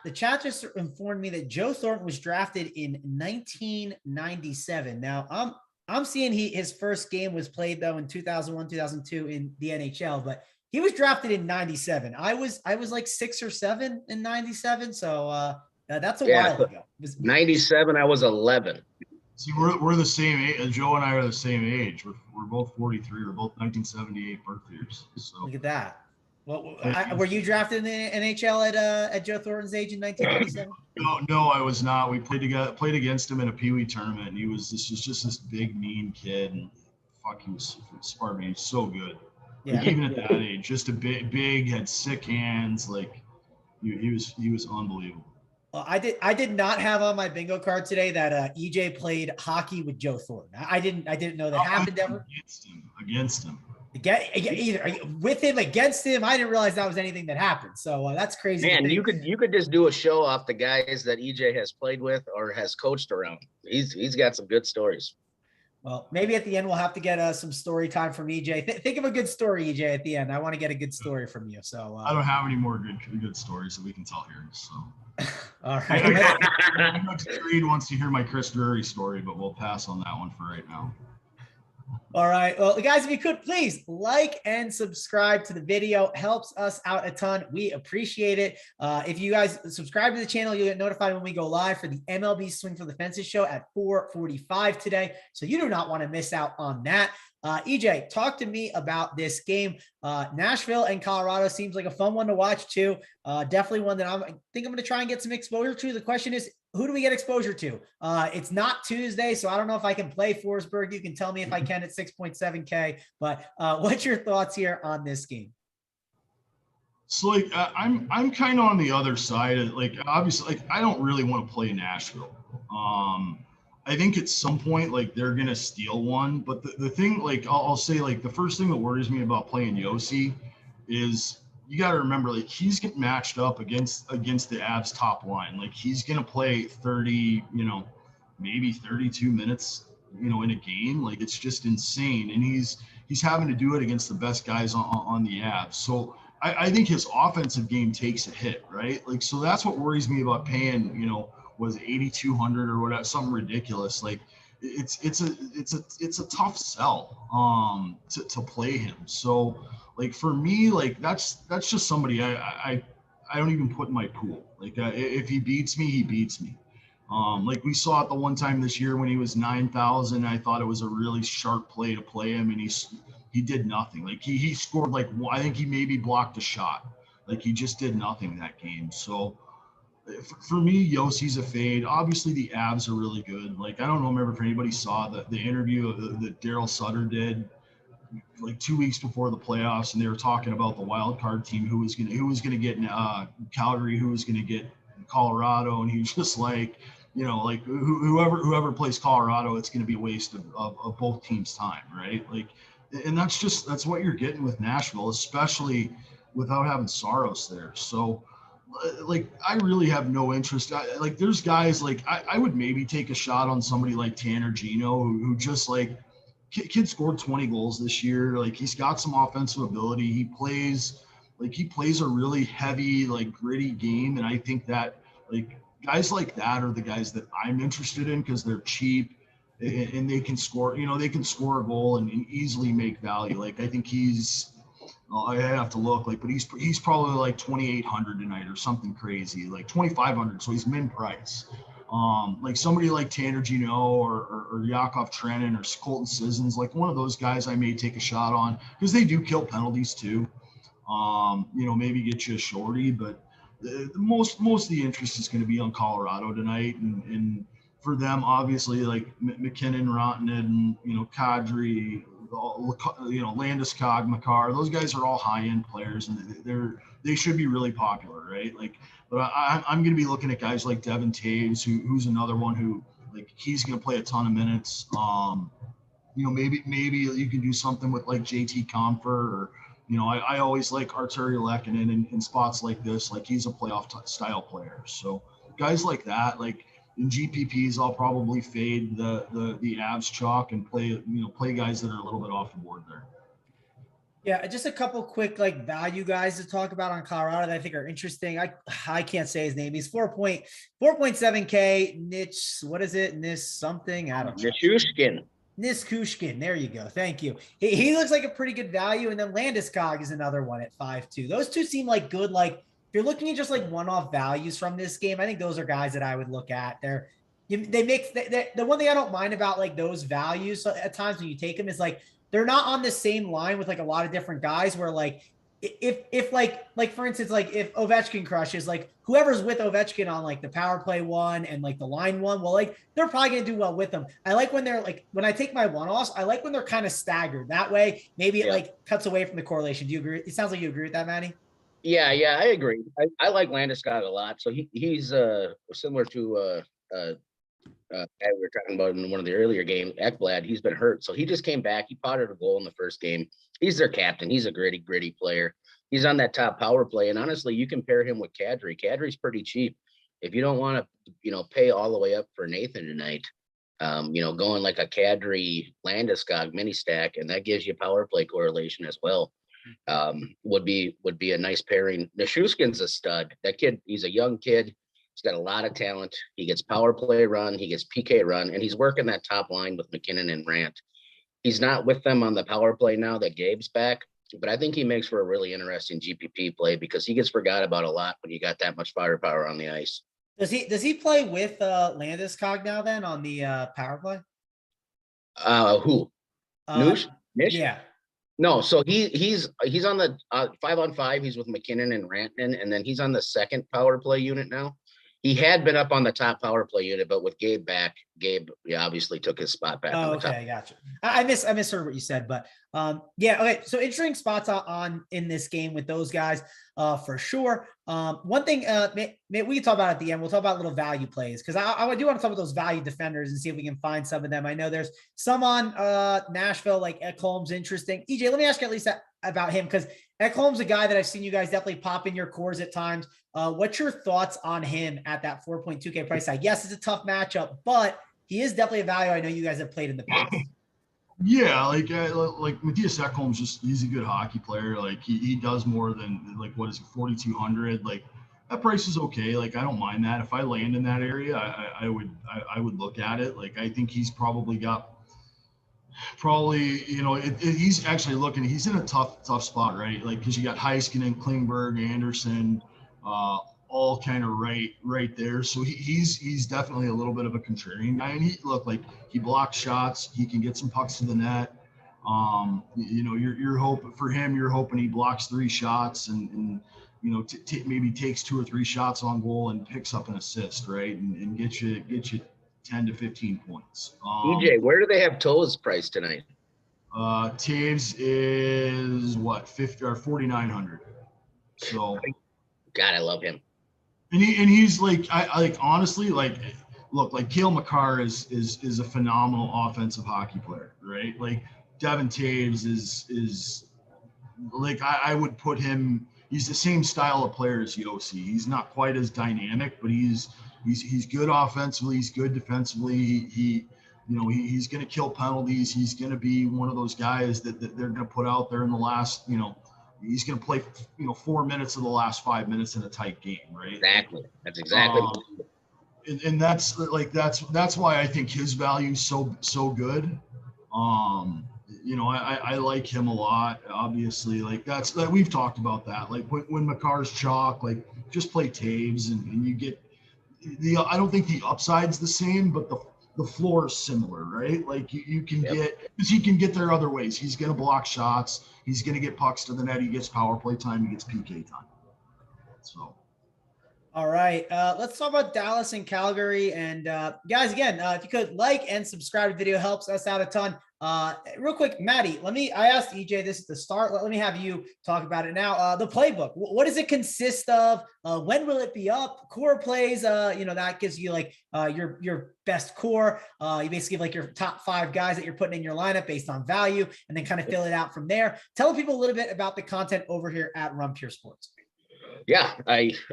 just informed me that Joe Thornton was drafted in 1997. Now I'm seeing his first game was played though in 2001, 2002 in the NHL, but he was drafted in 97. I was like 6 or 7 in 97. So that's a while ago. 97. I was 11. See, we're the same age. Joe and I are the same age. We're both 43. We're both 1978 birth years. So look at that. Well, were you drafted in the NHL at Joe Thornton's age in 1997? No, I was not. We played against him in a Pee Wee tournament, and he was just this big mean kid, and he was smart, man. He's so good. Yeah. Like, even at that age, just a big, had sick hands. Like he was unbelievable. Well, I did not have on my bingo card today that EJ played hockey with Joe Thornton. I didn't know that happened ever. Against him. Either with him, against him. I didn't realize that was anything that happened. So that's crazy. Man, you could just do a show off the guys that EJ has played with or has coached around. He's got some good stories. Well, maybe at the end we'll have to get some story time from EJ. Think of a good story, EJ, at the end. I want to get a good story from you. So I don't have any more good stories that we can tell here. So all right. I know Reed wants to hear my Chris Drury story, but we'll pass on that one for right now. All right. Well, guys, if you could please like and subscribe to the video, helps us out a ton. We appreciate it. If you guys subscribe to the channel, you'll get notified when we go live for the MLB Swing for the Fences show at 4:45 today. So you do not want to miss out on that. EJ, talk to me about this game. Nashville and Colorado seems like a fun one to watch too. Definitely one that I think I'm going to try and get some exposure to. The question is, who do we get exposure to? It's not Tuesday, so I don't know if I can play Forsberg. You can tell me if I can at 6.7K, but what's your thoughts here on this game? So like, I'm kind of on the other side. Like, obviously, like I don't really want to play Nashville. I think at some point, like they're going to steal one, but the thing, like I'll say, like the first thing that worries me about playing Yossi is, you got to remember, like, he's getting matched up against the Avs top line. Like, he's going to play 30, maybe 32 minutes, in a game. Like, it's just insane. And he's having to do it against the best guys on the Avs. So I think his offensive game takes a hit, right? Like, so that's what worries me about paying, was 8,200 or whatever, something ridiculous. Like, it's a tough sell to play him. So, like, for me, like, that's just somebody I don't even put in my pool. Like, if he beats me, he beats me. Like, we saw it the one time this year when he was 9,000. I thought it was a really sharp play to play him, and he did nothing. Like, he scored, like, I think he maybe blocked a shot. Like, he just did nothing that game. So for me, Yossi's a fade. Obviously, the Avs are really good. Like, I don't remember if anybody saw the interview that Daryl Sutter did like 2 weeks before the playoffs, and they were talking about the wild card team, who was gonna get Calgary, who was gonna get Colorado, and he's just like, like, whoever plays Colorado, it's gonna be a waste of both teams' time, right? Like, and that's what you're getting with Nashville, especially without having Saros there. So, like, I really have no interest. Like, there's guys, like, I would maybe take a shot on somebody like Tanner Gino, who just, like, kid scored 20 goals this year. Like, he's got some offensive ability. He plays a really heavy, like, gritty game. And I think that, like, guys like that are the guys that I'm interested in, because they're cheap and they can score, they can score a goal and easily make value. Like, I think I have to look, like, but he's probably like 2,800 tonight or something crazy, like 2,500. So he's min price. Like somebody like Tanner Gino or Yakov Trenin or Colton Sissons, like one of those guys I may take a shot on, because they do kill penalties too. Maybe get you a shorty, but most of the interest is going to be on Colorado tonight. And for them, obviously, like McKinnon, Rantanen, Kadri, Landeskog, Makar, those guys are all high-end players, and they should be really popular, right? Like, but I'm going to be looking at guys like Devin Taves, who's another one who, like, he's going to play a ton of minutes. Maybe you can do something with like JT Compher, or I always like Arturi Lehkonen in spots like this. Like, he's a playoff style player. So guys like that, like in GPPs, I'll probably fade the Avs chalk and play guys that are a little bit off the board there. Yeah, just a couple quick, like, value guys to talk about on Colorado that I think are interesting. I can't say his name. He's 4.7K. Niche, what is it? Nis something? I don't know. Nichushkin. There you go. Thank you. He looks like a pretty good value. And then Landeskog is another one at 5.2. Those two seem like good. Like, if you're looking at just like one-off values from this game, I think those are guys that I would look at. The one thing I don't mind about like those values at times when you take them is like, they're not on the same line with like a lot of different guys, where like, if like for instance, like if Ovechkin crushes, like whoever's with Ovechkin on like the power play one and like the line one, well, like they're probably going to do well with them. I like when they're like, when I take my one-offs, I like when they're kind of staggered. That way, maybe it like cuts away from the correlation. Do you agree? It sounds like you agree with that, Matty. Yeah, I agree. I like Landeskog a lot. So he's similar to guy we were talking about in one of the earlier games, Ekblad. He's been hurt, so he just came back. He potted a goal in the first game. He's their captain. He's a gritty player. He's on that top power play, and honestly, you can pair him with Kadri. Kadri's pretty cheap. If you don't want to, pay all the way up for Nathan tonight, going like a Kadri Landeskog mini stack, and that gives you power play correlation as well. Would be a nice pairing. Nichushkin's a stud. That kid, he's a young kid. He's got a lot of talent. He gets power play run. He gets PK run, and he's working that top line with McKinnon and Rant. He's not with them on the power play now that Gabe's back, but I think he makes for a really interesting GPP play because he gets forgot about a lot when you got that much firepower on the ice. Does he play with Landeskog now then on the power play? Who? Nish? Yeah. No, so he's on the 5-on-5. He's with McKinnon and Rantanen, and then he's on the second power play unit now. He had been up on the top power play unit, but with Gabe back, Gabe obviously took his spot back. Oh, okay, gotcha. I misheard what you said, but yeah, okay. So interesting spots on in this game with those guys, for sure. One thing, we can talk about at the end. We'll talk about little value plays because I do want to talk about those value defenders and see if we can find some of them. I know there's some on Nashville, like Ekholm's interesting. EJ, let me ask you at least that. about him, because Ekholm's a guy that I've seen you guys definitely pop in your cores at times. What's your thoughts on him at that 4.2K price tag? Yes, it's a tough matchup, but he is definitely a value I know you guys have played in the past. Yeah, like Matthias Ekholm's he's a good hockey player. Like he does more than like, what is it, 4,200? Like that price is okay. Like I don't mind that. If I land in that area, I would look at it. Like I think he's probably, he's actually he's in a tough spot, right? Like, because you got Heiskanen, Klingberg, Anderson, all kind of right there. So he's definitely a little bit of a contrarian guy, and he blocks shots. He can get some pucks to the net. You're hoping for him. You're hoping he blocks 3 shots and maybe takes 2 or 3 shots on goal and picks up an assist, right? And get you 10 to 15 points. EJ, where do they have Toews priced tonight? Taves is what, 50 or 4,900. So God, I love him. And he's like, I honestly, like, look, like Cale Makar is a phenomenal offensive hockey player, right? Like Devin Taves is like, I would put him, he's the same style of player as Yossi. He's not quite as dynamic, but he's good offensively. He's good defensively. He's going to kill penalties. He's going to be one of those guys that they're going to put out there in the last, he's going to play, 4 minutes of the last 5 minutes in a tight game, right? Exactly. That's exactly. And that's why I think his value is so good. I like him a lot. Obviously, like we've talked about that. Like when Makar's chalk, like just play Taves and you get I don't think the upside's the same, but the floor is similar, right? Like you can get, because he can get there other ways. He's going to block shots. He's going to get pucks to the net. He gets power play time. He gets PK time. So. All right. Let's talk about Dallas and Calgary. And guys, again, if you could like and subscribe to the video, helps us out a ton. Real quick, Matty, I asked EJ this at the start. Let me have you talk about it now. The playbook, what does it consist of? When will it be up? Core plays, that gives you like your best core. You basically give like your top 5 guys that you're putting in your lineup based on value, and then kind of fill it out from there. Tell people a little bit about the content over here at Run Pure Sports. Yeah,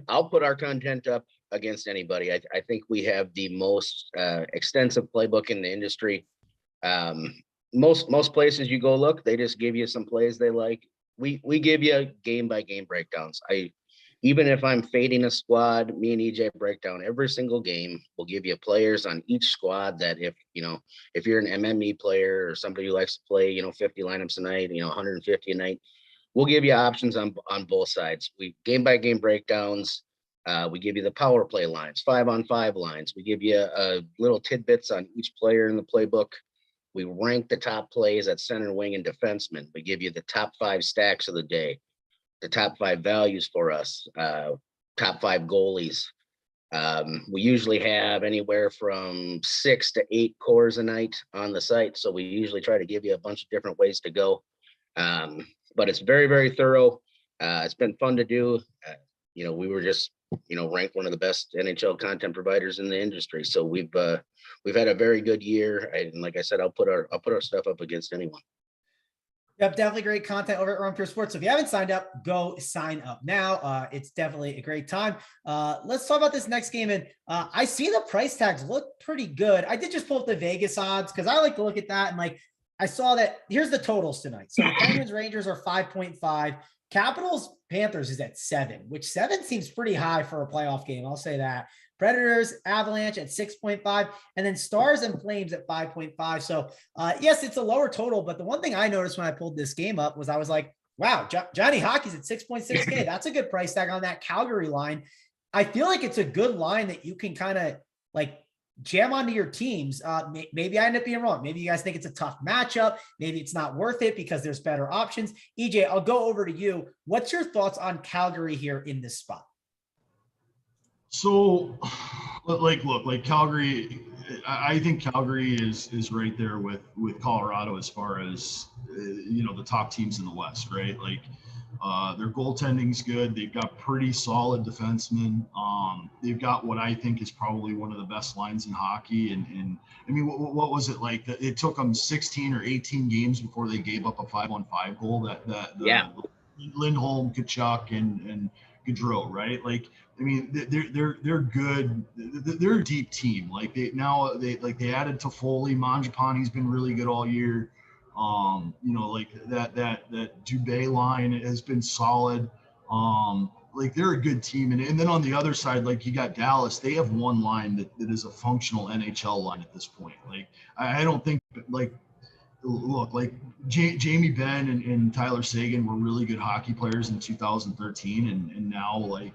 I'll put our content up against anybody. I think we have the most extensive playbook in the industry. Most places you go look, they just give you some plays they like. We give you game by game breakdowns. Even if I'm fading a squad, me and EJ break down every single game. We'll give you players on each squad that if you're an MME player or somebody who likes to play 50 lineups a night, 150 a night, we'll give you options on both sides. We game by game breakdowns. We give you the power play lines, 5-on-5 lines. We give you little tidbits on each player in the playbook. We rank the top plays at center, wing, and defenseman. We give you the top 5 stacks of the day, the top 5 values for us, top 5 goalies. We usually have anywhere from 6 to 8 cores a night on the site. So we usually try to give you a bunch of different ways to go. But it's very, very thorough. It's been fun to do. We were just, ranked one of the best NHL content providers in the industry. So we've had a very good year. And like I said, I'll put our stuff up against anyone. Yep, definitely great content over at Run Pure Sports. So if you haven't signed up, go sign up now. It's definitely a great time. Let's talk about this next game. And I see the price tags look pretty good. I did just pull up the Vegas odds because I like to look at that. And I saw that here's the totals tonight. So the Penguins Rangers are 5.5. Capitals Panthers is at 7, which 7 seems pretty high for a playoff game. I'll say that. Predators Avalanche at 6.5, and then Stars and Flames at 5.5. So yes, it's a lower total, but the one thing I noticed when I pulled this game up was I was like, wow, Johnny Hockey's at 6.6K. That's a good price tag on that Calgary line. I feel like it's a good line that you can kind of like jam onto your teams. Maybe I end up being wrong. Maybe you guys think it's a tough matchup. Maybe it's not worth it because there's better options. EJ, I'll go over to you. What's your thoughts on Calgary here in this spot? So, look, Calgary, I think Calgary is right there with Colorado as far as the top teams in the West, right? Like their goaltending's good. They've got pretty solid defensemen. They've got what I think is probably one of the best lines in hockey. And I mean, what was it like? It took them 16 or 18 games before they gave up a 5-on-5 goal. Lindholm, Kachuk, and Gaudreau, right? Like, I mean, they're good. They're a deep team. Like they added Toffoli. Mangiapane's been really good all year. Like that Dubé line has been solid. Like they're a good team. And then on the other side, like you got Dallas, they have one line that is a functional NHL line at this point. Like I don't think like Jamie Benn and Tyler Seguin were really good hockey players in 2013, and now like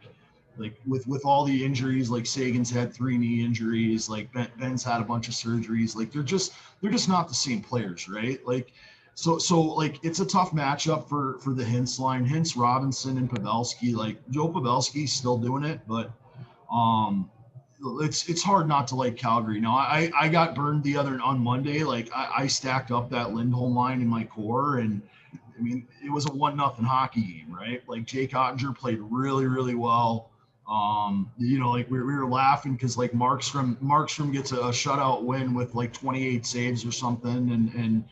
with all the injuries, like Sagan's had 3 knee injuries, like Ben's had a bunch of surgeries, like they're just not the same players, right? Like so like it's a tough matchup for the Hintz line. Hintz, Robinson, and Pavelski. Like Joe Pavelski's still doing it, but it's hard not to like Calgary. Now I got burned on Monday. Like I stacked up that Lindholm line in my core, and I mean it was a 1-0 hockey game, right? Like Jake Ottinger played really, really well. Like we were laughing because like Markstrom gets a shutout win with like 28 saves or something, and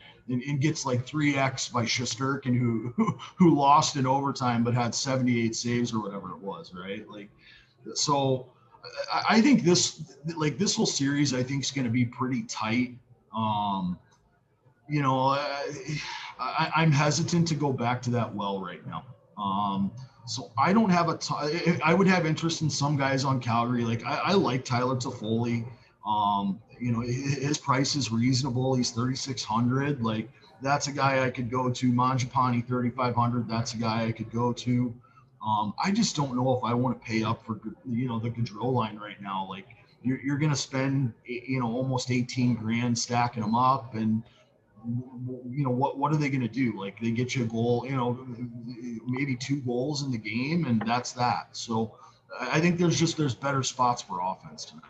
gets like 3x by Shesterkin, who lost in overtime but had 78 saves or whatever it was, right? Like so. I think this whole series, I think, is going to be pretty tight. I'm hesitant to go back to that well right now. So I don't have I would have interest in some guys on Calgary. Like I like Tyler Toffoli. His price is reasonable. He's 3,600. Like that's a guy I could go to. Mangiapane 3,500. That's a guy I could go to. I just don't know if I want to pay up for, the Gaudreau line right now. Like you're going to spend, almost 18 grand stacking them up. And, what are they going to do? Like they get you a goal, maybe 2 goals in the game, and that's that. So I think there's better spots for offense tonight.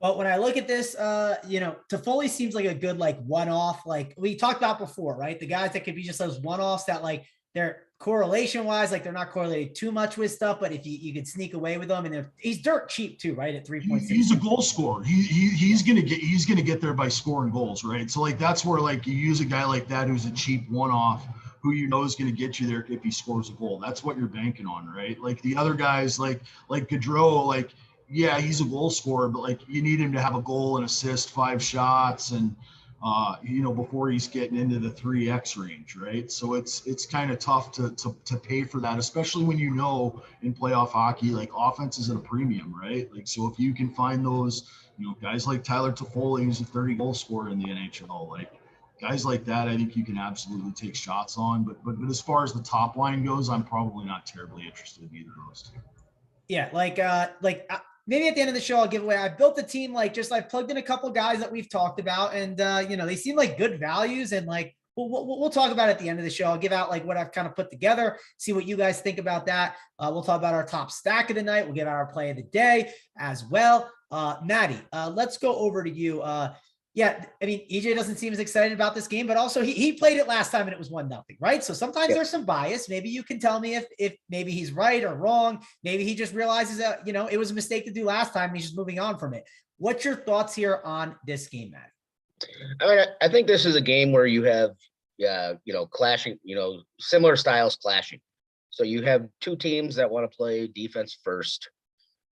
Well, when I look at this, Toffoli seems like a good, like one-off, like we talked about before, right? The guys that could be just those one-offs that like they're correlation wise, like they're not correlated too much with stuff, but if you could sneak away with them, and he's dirt cheap too, right? At 3.6. He's a goal scorer. He's gonna get there by scoring goals, right? So like that's where like you use a guy like that who's a cheap one-off, who is going to get you there if he scores a goal. That's what you're banking on, right? Like the other guys, like Gaudreau, like yeah, he's a goal scorer, but like you need him to have a goal and assist, 5 shots, and before he's getting into the 3x range, right? So it's kind of tough to pay for that, especially when in playoff hockey, like offense is at a premium, right? Like so if you can find those, guys like Tyler Toffoli, who's a 30 goal scorer in the NHL, like guys like that, I think you can absolutely take shots on. But as far as the top line goes, I'm probably not terribly interested in either of those two. Yeah, maybe at the end of the show, I'll give away. I built a team, I've plugged in a couple guys that we've talked about, and they seem like good values, and like we'll talk about it at the end of the show. I'll give out like what I've kind of put together, see what you guys think about that. We'll talk about our top stack of the night. We'll give out our play of the day as well. Matty, let's go over to you. Yeah, I mean, EJ doesn't seem as excited about this game, but also he played it last time and it was 1-0, right? So sometimes there's some bias. Maybe you can tell me if maybe he's right or wrong. Maybe he just realizes that, it was a mistake to do last time and he's just moving on from it. What's your thoughts here on this game, Matt? I mean, I think this is a game where you have, clashing, similar styles clashing. So you have 2 teams that want to play defense first.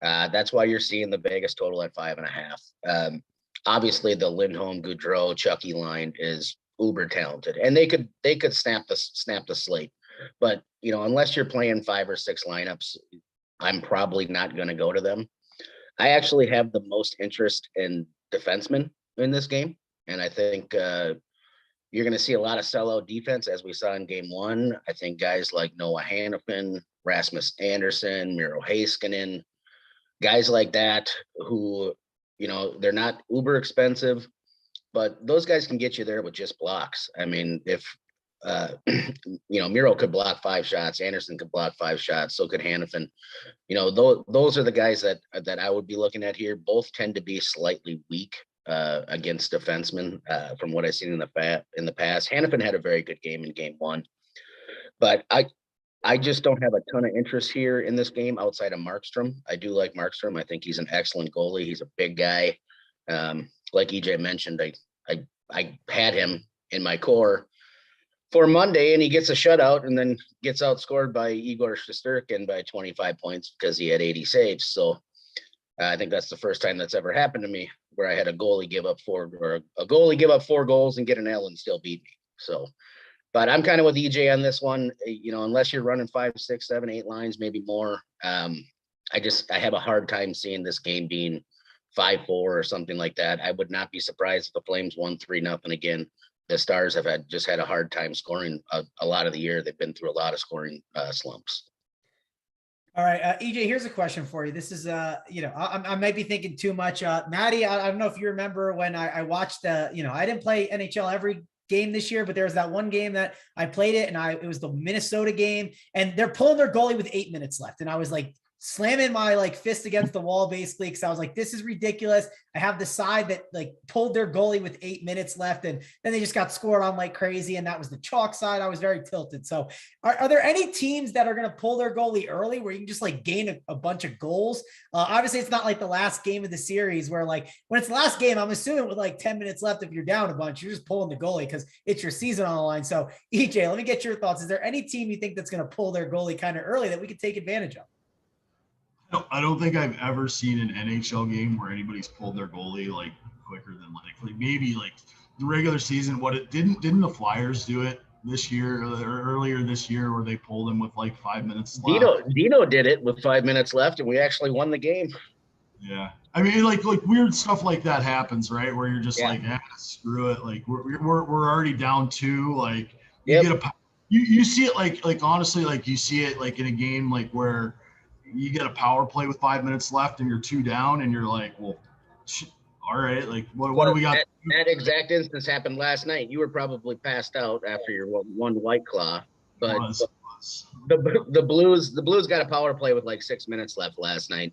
That's why you're seeing the Vegas total at 5.5. Obviously, the Lindholm, Gaudreau, Chucky line is uber talented, and they could snap the slate. But unless you're playing 5 or 6 lineups, I'm probably not going to go to them. I actually have the most interest in defensemen in this game, and I think you're going to see a lot of sellout defense as we saw in Game 1. I think guys like Noah Hannafin, Rasmus Anderson, Miro Heiskanen, guys like that who. They're not uber expensive, but those guys can get you there with just blocks. I mean, if, Miro could block 5 shots, Anderson could block 5 shots, so could Hannafin. Those are the guys that I would be looking at here. Both tend to be slightly weak against defensemen from what I've seen in the past. Hannafin had a very good game in game one, but I just don't have a ton of interest here in this game outside of Markstrom. I do like Markstrom. I think he's an excellent goalie. He's a big guy. Like EJ mentioned, I had him in my core for Monday, and he gets a shutout and then gets outscored by Igor Shesterkin by 25 points because he had 80 saves. So I think that's the first time that's ever happened to me where I had a goalie give up four goals and get an L and still beat me. So, but I'm kind of with EJ on this one, unless you're running 5, 6, 7, 8 lines, maybe more. I have a hard time seeing this game being 5-4 or something like that. I would not be surprised if the Flames won 3-0 again. The Stars have had a hard time scoring a lot of the year. They've been through a lot of scoring slumps. All right, EJ, here's a question for you. This is, I might be thinking too much. Matty, I don't know if you remember when I watched, I didn't play NHL every game this year, but there was that one game that I played it, and it was the Minnesota game, and they're pulling their goalie with 8 minutes left, and I was like slamming my fist against the wall basically because I was like, this is ridiculous. I have the side that pulled their goalie with 8 minutes left, and then they just got scored on like crazy, and that was the chalk side. I was very tilted. So are there any teams that are going to pull their goalie early where you can just gain a bunch of goals? Obviously it's not like the last game of the series where when it's the last game, I'm assuming with 10 minutes left, if you're down a bunch, you're just pulling the goalie because it's your season on the line. So EJ, let me get your thoughts. Is there any team you think that's going to pull their goalie kind of early that we could take advantage of? I don't think I've ever seen an NHL game where anybody's pulled their goalie quicker than maybe the regular season. Didn't the Flyers do it this year or earlier this year where they pulled him with 5 minutes left? Dino did it with 5 minutes left, and we actually won the game. Yeah, I mean, weird stuff like that happens, right? Where you're just screw it. We're already down 2. You see it honestly, you see it in a game where you get a power play with 5 minutes left and you're 2 down and you're like, well, all right. What do we got? That exact instance happened last night. You were probably passed out after your one White Claw, but the Blues got a power play with 6 minutes left last night,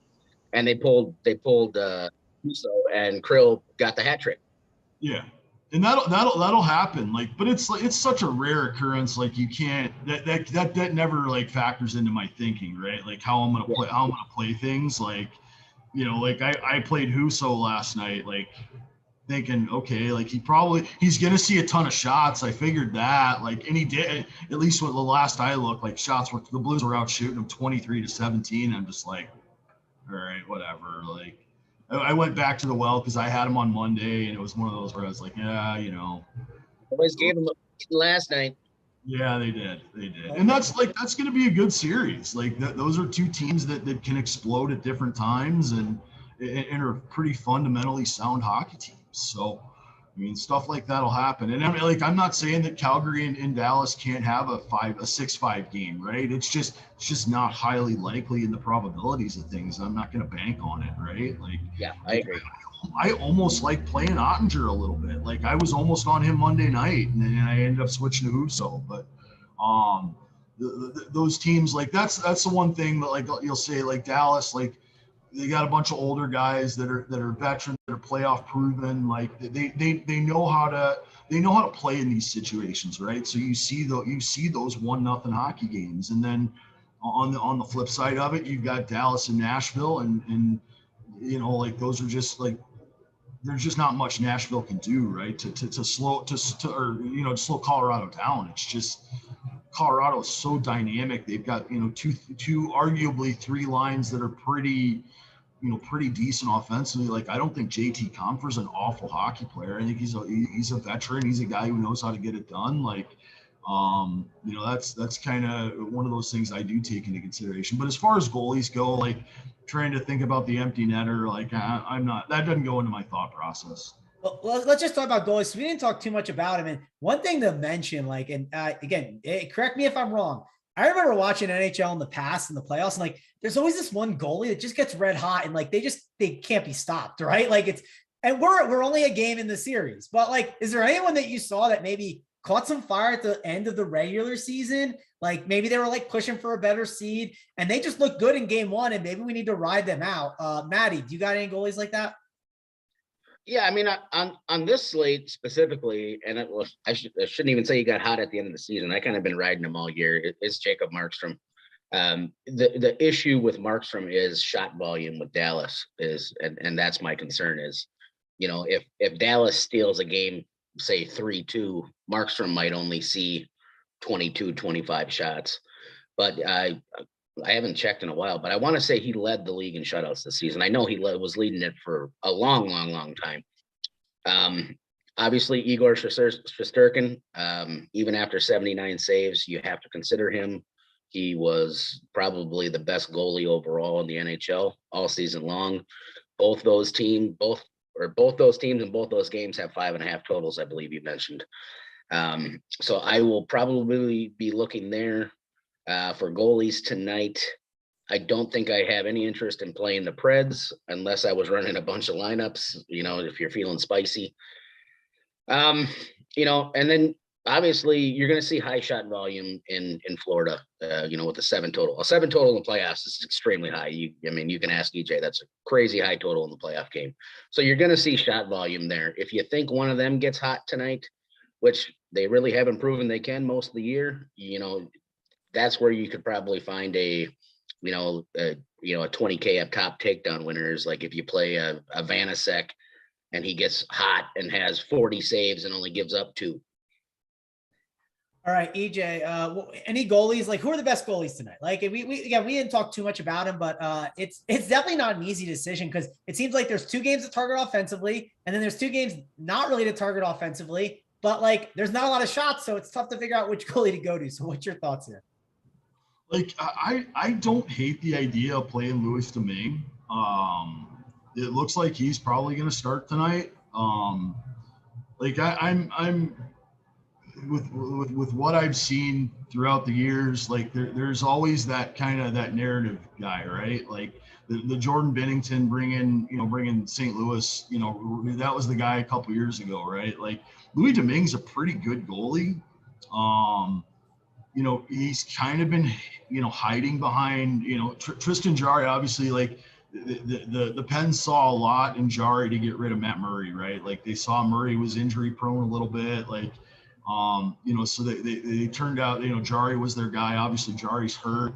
and they pulled Husso, and Krill got the hat trick. Yeah. And that'll happen. But it's such a rare occurrence. You can't, that never factors into my thinking, right? How I'm going to play things. I played Husso last night, thinking, okay, he's going to see a ton of shots. I figured that, and he did, at least with the last I looked, shots were, the Blues were out shooting him 23-17. I'm just all right, whatever. I went back to the well because I had him on Monday, and it was one of those where I was Always gave him last night. Yeah, they did. And that's going to be a good series. Those are two teams that can explode at different times and are pretty fundamentally sound hockey teams. So, I mean, stuff like that'll happen. And I mean, I'm not saying that Calgary and Dallas can't have a 6-5 game, right? It's just not highly likely in the probabilities of things. I'm not going to bank on it, right? Yeah, I agree. I almost like playing Ottinger a little bit. I was almost on him Monday night, and then I ended up switching to Husso. But those teams, that's the one thing that you'll say Dallas, they got a bunch of older guys that are veterans, that are playoff proven. They know how to play in these situations, right? So you see those 1-0 hockey games, and then on the flip side of it, you've got Dallas and Nashville, and those are just there's just not much Nashville can do, right? To slow Colorado down. It's just Colorado is so dynamic. They've got two arguably 3 lines that are pretty decent offensively. I don't think JT Compher's an awful hockey player. I think he's a veteran. He's a guy who knows how to get it done. That's kind of one of those things I do take into consideration. But as far as goalies go, trying to think about the empty netter, I'm not. That doesn't go into my thought process. Well, let's just talk about goalies. We didn't talk too much about him. And one thing to mention, again, correct me if I'm wrong. I remember watching NHL in the past in the playoffs, and there's always this one goalie that just gets red hot, and they can't be stopped, right? And we're only a game in the series, but is there anyone that you saw that maybe caught some fire at the end of the regular season? Maybe they were pushing for a better seed, and they just looked good in game 1, and maybe we need to ride them out. Matty, do you got any goalies like that? Yeah, I mean, on this slate specifically, and it was I shouldn't even say he got hot at the end of the season. I kind of been riding him all year. It's Jacob Markstrom. The issue with Markstrom is shot volume with Dallas and that's my concern is, if Dallas steals a game, say 3-2, Markstrom might only see 22, 25 shots. But I haven't checked in a while, but I want to say he led the league in shutouts this season. I know he was leading it for a long, long, long time. Obviously, Igor Shesterkin, even after 79 saves, you have to consider him. He was probably the best goalie overall in the NHL all season long. Both those teams and both those games have 5.5 totals, I believe you mentioned. So I will probably be looking there. For goalies tonight, I don't think I have any interest in playing the Preds unless I was running a bunch of lineups, if you're feeling spicy. And then obviously you're going to see high shot volume in Florida, with a 7 total. A 7 total in the playoffs is extremely high. You can ask EJ, that's a crazy high total in the playoff game. So you're going to see shot volume there. If you think one of them gets hot tonight, which they really haven't proven they can most of the year, that's where you could probably find a 20K up top takedown winners. Like if you play a Vanasek and he gets hot and has 40 saves and only gives up 2. All right, EJ, any goalies, like who are the best goalies tonight? Like we didn't talk too much about him, but it's definitely not an easy decision because it seems like there's 2 games to target offensively and then there's 2 games not really to target offensively, but like there's not a lot of shots. So it's tough to figure out which goalie to go to. So what's your thoughts here? Like I don't hate the idea of playing Louis Domingue. It looks like he's probably going to start tonight. I'm with what I've seen throughout the years. Like there's always that kind of that narrative guy, right? Like the Jordan Binnington bringing St. Louis. That was the guy a couple years ago, right? Like Louis Domingue's a pretty good goalie. He's kind of been, hiding behind, Tristan Jarry, obviously, like the Pens saw a lot in Jarry to get rid of Matt Murray, right? Like they saw Murray was injury prone a little bit, like, so they turned out, Jarry was their guy. Obviously Jarry's hurt.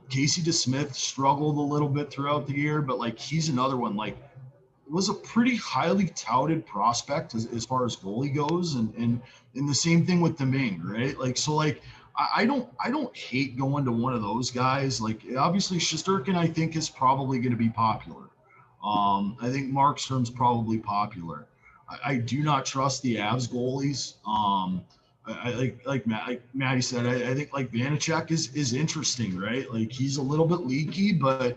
Casey DeSmith struggled a little bit throughout the year, but like, he's another one, like was a pretty highly touted prospect as far as goalie goes. And the same thing with Domingue, right? Like, so like, I don't hate going to one of those guys. Like obviously Shesterkin, I think is probably going to be popular. I think Markstrom's probably popular. I do not trust the Avs goalies. Like Matty said, I think like Vanacek is interesting, right? Like he's a little bit leaky, but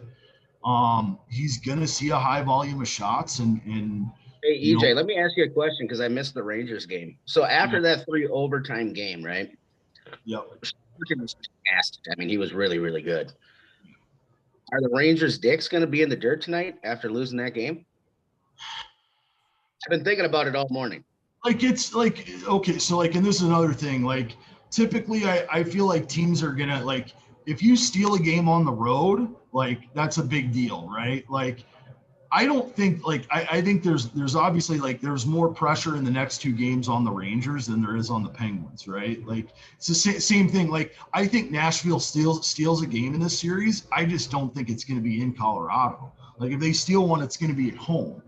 he's going to see a high volume of shots and hey, EJ, let me ask you a question because I missed the Rangers game. So after that 3 overtime game, right? Yep. Was fantastic. I mean, he was really, really good. Are the Rangers' dicks going to be in the dirt tonight after losing that game? I've been thinking about it all morning. Like, it's like, okay, so like, and this is another thing, like, typically I feel like teams are going to, like, if you steal a game on the road, like, that's a big deal, right? Like, I don't think like I think there's obviously like there's more pressure in the next 2 games on the Rangers than there is on the Penguins, right? Like it's the same thing. Like I think Nashville steals a game in this series. I just don't think it's going to be in Colorado. Like if they steal one, it's going to be at home.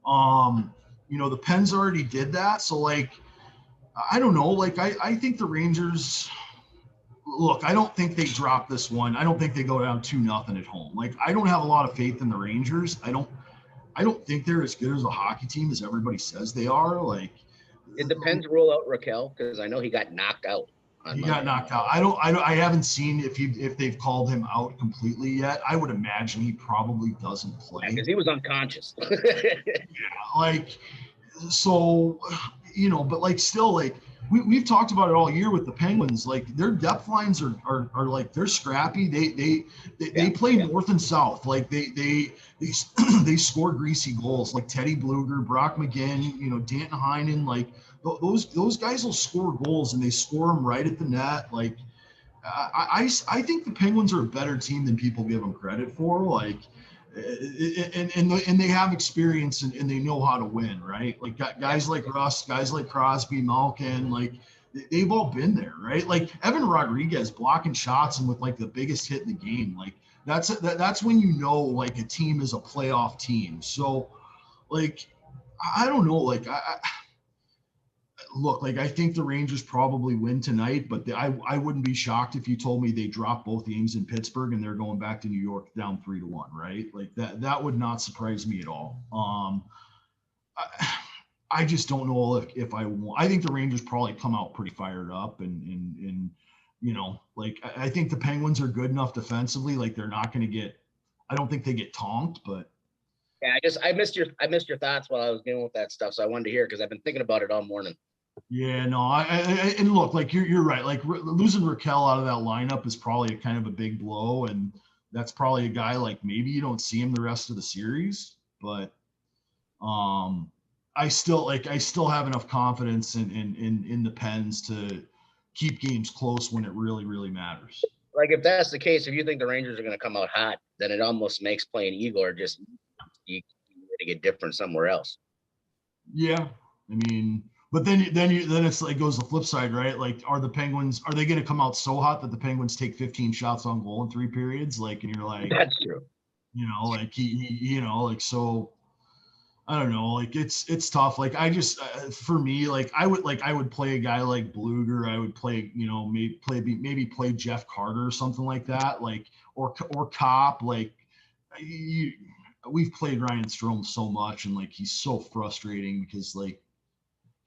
The Pens already did that, so like I don't know. Like I think the Rangers. Look, I don't think they drop this one. I don't think they go down 2-0 at home. Like I don't have a lot of faith in the Rangers. I don't think they're as good as a hockey team as everybody says they are. Like, it depends. Rule out Raquel because I know he got knocked out. He got knocked out. I haven't seen if they've called him out completely yet. I would imagine he probably doesn't play because he was unconscious. Yeah, like so, but like still like. We've talked about it all year with the Penguins. Like their depth lines are like they're scrappy. They play north and south. Like they score greasy goals. Like Teddy Bluger, Brock McGinn, Danton Heinen. Like those guys will score goals and they score them right at the net. Like I think the Penguins are a better team than people give them credit for. Like and they have experience and they know how to win, right? Like guys like Russ, guys like Crosby, Malkin, like they've all been there, right? Like Evan Rodriguez blocking shots and with like the biggest hit in the game, like that's when you know like a team is a playoff team. So like I don't know, like look, like I think the Rangers probably win tonight, but I wouldn't be shocked if you told me they drop both games in Pittsburgh and they're going back to New York down 3-1, right? Like that would not surprise me at all. I just don't know if I want. I think the Rangers probably come out pretty fired up and you know, like I think the Penguins are good enough defensively. Like they're not going to get. I don't think they get tonked, but. Yeah, I missed your thoughts while I was dealing with that stuff, so I wanted to hear because I've been thinking about it all morning. Yeah, no, and look, like you're right. Like losing Raquel out of that lineup is probably kind of a big blow, and that's probably a guy like maybe you don't see him the rest of the series, but I still have enough confidence in the Pens to keep games close when it really, really matters. Like if that's the case, if you think the Rangers are going to come out hot, then it almost makes playing Igor just you to get different somewhere else. Yeah, I mean. But then it's like goes the flip side, right? Like, are they going to come out so hot that the Penguins take 15 shots on goal in 3 periods? Like, and you're like, that's true. You know, like you know, like so. I don't know. Like it's tough. Like I just for me, like I would play a guy like Bluger. I would play, you know, maybe play Jeff Carter or something like that. Like or Cop. Like we've played Ryan Strome so much, and like he's so frustrating because like.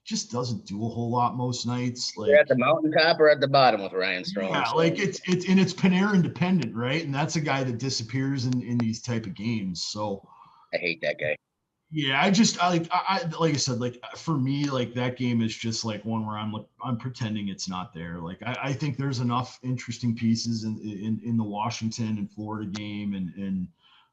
Just doesn't do a whole lot most nights. Like you're at the mountaintop or at the bottom with Ryan Strome. Yeah, like it's Panarin dependent, right? And that's a guy that disappears in these type of games. So I hate that guy. Yeah, like I said, like for me, like that game is just like one where I'm pretending it's not there. Like I think there's enough interesting pieces in the Washington and Florida game and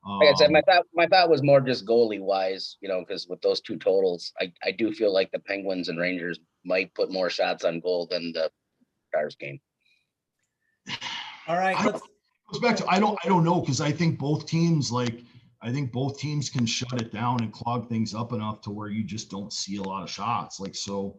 like I said, my thought was more just goalie wise, you know, because with those two totals, I do feel like the Penguins and Rangers might put more shots on goal than the Stars game. All right, goes back to I don't know because I think both teams can shut it down and clog things up enough to where you just don't see a lot of shots. Like so.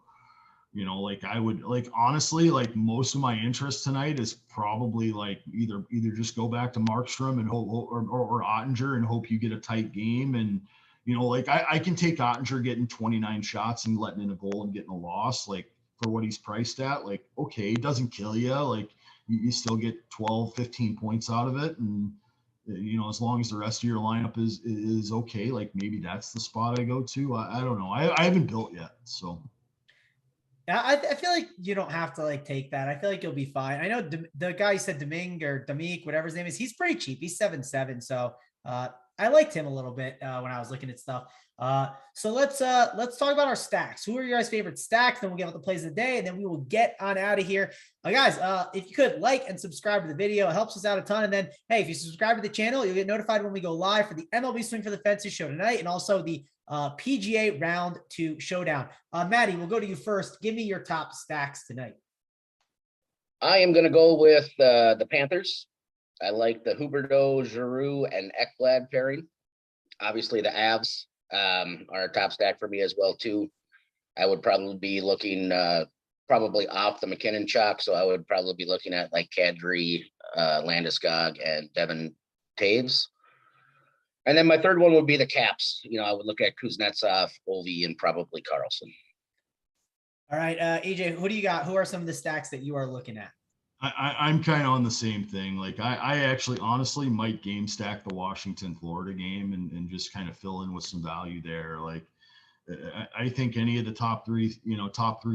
You know, like I would like honestly, like most of my interest tonight is probably like either just go back to Markstrom and hope or Ottinger and hope you get a tight game. And, you know, like I can take Ottinger getting 29 shots and letting in a goal and getting a loss, like for what he's priced at, like, okay, it doesn't kill you. Like you still get 12, 15 points out of it. And, you know, as long as the rest of your lineup is okay, like maybe that's the spot I go to. I don't know. I haven't built yet. So. Yeah, I feel like you don't have to like take that. I feel like you'll be fine. I know the guy you said Domingue, whatever his name is, he's pretty cheap. He's 7.7. So I liked him a little bit when I was looking at stuff. So let's talk about our stacks. Who are your guys' favorite stacks? Then we'll get out the plays of the day, and then we will get on out of here. Guys, if you could like and subscribe to the video, it helps us out a ton. And then, hey, if you subscribe to the channel, you'll get notified when we go live for the MLB Swing for the Fences show tonight, and also the PGA Round 2 Showdown. Matty, we'll go to you first. Give me your top stacks tonight. I am going to go with the Panthers. I like the Huberdeau, Giroux, and Ekblad pairing. Obviously, the Avs are a top stack for me as well, too. I would probably be looking probably off the McKinnon chalk, so I would probably be looking at like Kadri, Landeskog, and Devin Taves. And then my third one would be the Caps. You know, I would look at Kuznetsov, Ovi, and probably Carlson. All right, AJ, who do you got? Who are some of the stacks that you are looking at? I'm kind of on the same thing. Like I actually honestly might game stack the Washington Florida game and just kind of fill in with some value there. Like I think any of the top three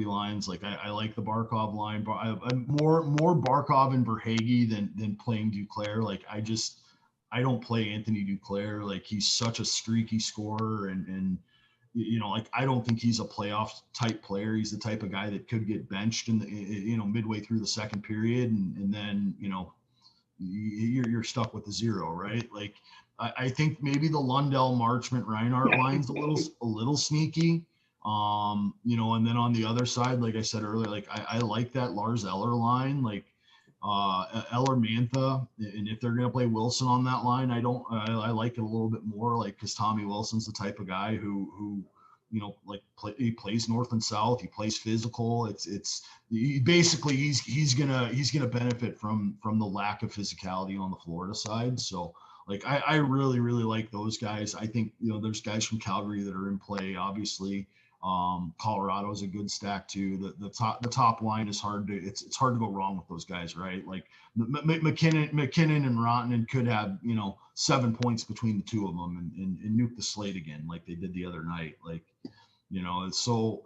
lines, like I like the Barkov line, but I'm more Barkov and Verhaeghe than playing Duclair. Like I don't play Anthony Duclair. Like he's such a streaky scorer and you know, like I don't think he's a playoff type player. He's the type of guy that could get benched midway through the second period, and then you know you're stuck with the zero, right? Like I think maybe the Lundell, Marchment, Reinhart line's a little sneaky, you know, and then on the other side, like I said earlier, like I like that Lars Eller line, like Eller Mantha, and if they're going to play Wilson on that line, I like it a little bit more, like, because Tommy Wilson's the type of guy who he plays north and south. He plays physical. He's gonna benefit from the lack of physicality on the Florida side. So, like, I really like those guys. I think, there's guys from Calgary that are in play, obviously. Colorado is a good stack too. The top line is it's hard to go wrong with those guys, right? Like McKinnon and Rantanen could have 7 points between the two of them and nuke the slate again like they did the other night. Like, so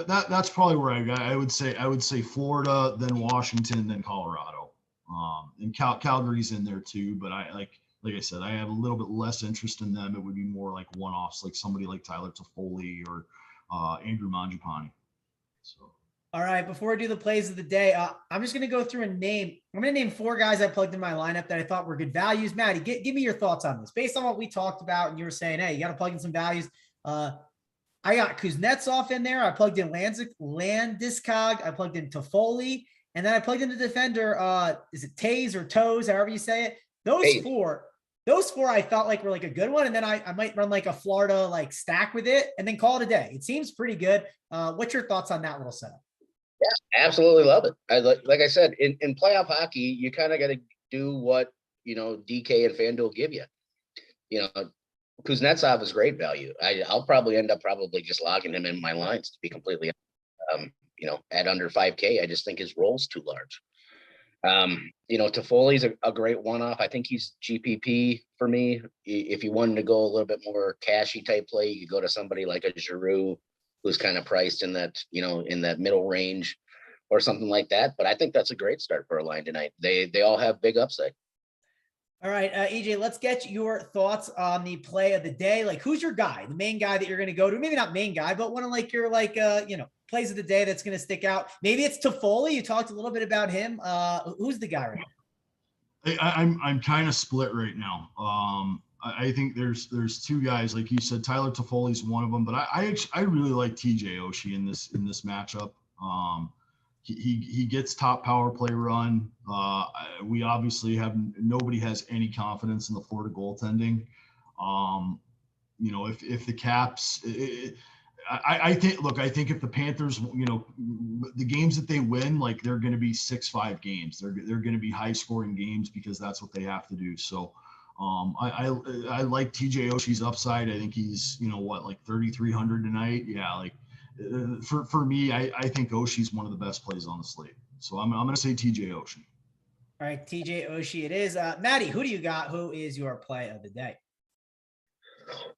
that's probably where I would say Florida, then Washington, then Colorado, and Calgary's in there too. But like I said, I have a little bit less interest in them. It would be more like one-offs, like somebody like Tyler Toffoli or Andrew Mangiapane. So, all right, before we do the plays of the day, I'm just going to go through and I'm going to name 4 guys I plugged in my lineup that I thought were good values. Matty, give me your thoughts on this. Based on what we talked about, and you were saying, hey, you got to plug in some values. I got Kuznetsov in there. I plugged in Landeskog. I plugged in Toffoli. And then I plugged in the defender. Is it Taze or Toes, however you say it? Those four I felt like were like a good one. And then I might run like a Florida like stack with it and then call it a day. It seems pretty good. What's your thoughts on that little setup? Yeah, absolutely love it. Like I said, in playoff hockey, you kind of got to do what, DK and FanDuel give you. Kuznetsov is great value. I'll probably end up just logging him in my lines, to be completely, at under 5K. I just think his role's too large. Toffoli's a great one-off. I think he's GPP for me. If you wanted to go a little bit more cashy type play, you could go to somebody like a Giroux, who's kind of priced in that, in that middle range or something like that. But I think that's a great start for a line tonight. They all have big upside. All right, EJ, let's get your thoughts on the play of the day. Like, who's your guy, the main guy that you're going to go to? Maybe not main guy, but one of like your plays of the day that's going to stick out. Maybe it's Toffoli. You talked a little bit about him. Who's the guy right now? I'm kind of split right now. I think there's 2 guys, like you said. Tyler Toffoli's one of them, but I really like TJ Oshie in this matchup. He gets top power play run. We obviously nobody has any confidence in the Florida goaltending. If the Caps, I think if the Panthers, the games that they win, like, they're going to be 6-5 games. They're going to be high scoring games because that's what they have to do. So I like TJ Oshie's upside. I think he's, like 3,300 tonight. Yeah. Like, for me, I think Oshie's one of the best plays on the slate. So I'm going to say TJ Oshie. All right, TJ Oshie it is. Matty, who do you got? Who is your play of the day?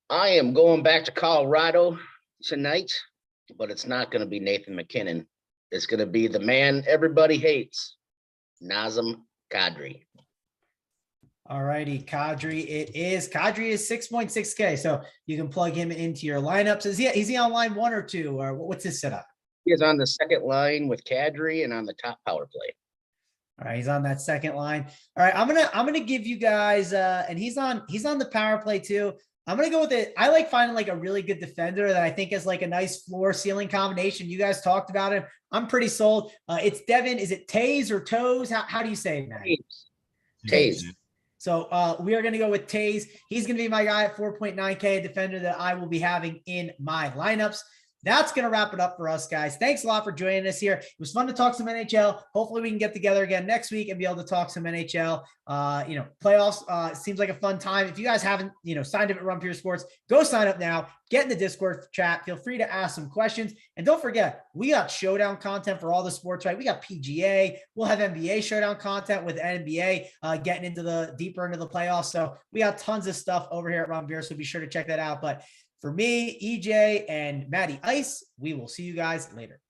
I am going back to Colorado tonight, but it's not going to be Nathan McKinnon. It's going to be the man everybody hates, Nazem Kadri. All righty, Kadri it is. Kadri is 6.6K, so you can plug him into your lineups. Is he on line 1 or 2, or what's his setup? He is on the second line with Kadri and on the top power play. All right, he's on that second line. All right, I'm gonna give you guys, and he's on the power play too. I'm going to go with it. I like finding like a really good defender that I think is like a nice floor ceiling combination. You guys talked about him. I'm pretty sold. It's Devin. Is it Taze or Toes? How do you say it, man? Taze. So we are going to go with Taze. He's going to be my guy at 4.9K, defender that I will be having in my lineups. That's going to wrap it up for us, guys. Thanks a lot for joining us here. It was fun to talk some NHL. Hopefully we can get together again next week and be able to talk some NHL. Playoffs seems like a fun time. If you guys haven't, signed up at Run Pure Sports, go sign up now. Get in the Discord chat. Feel free to ask some questions. And don't forget, we got showdown content for all the sports, right? We got PGA. We'll have NBA showdown content with NBA getting into deeper into the playoffs. So we got tons of stuff over here at Run Pure, so be sure to check that out. But for me, EJ, and Matty Ice, we will see you guys later.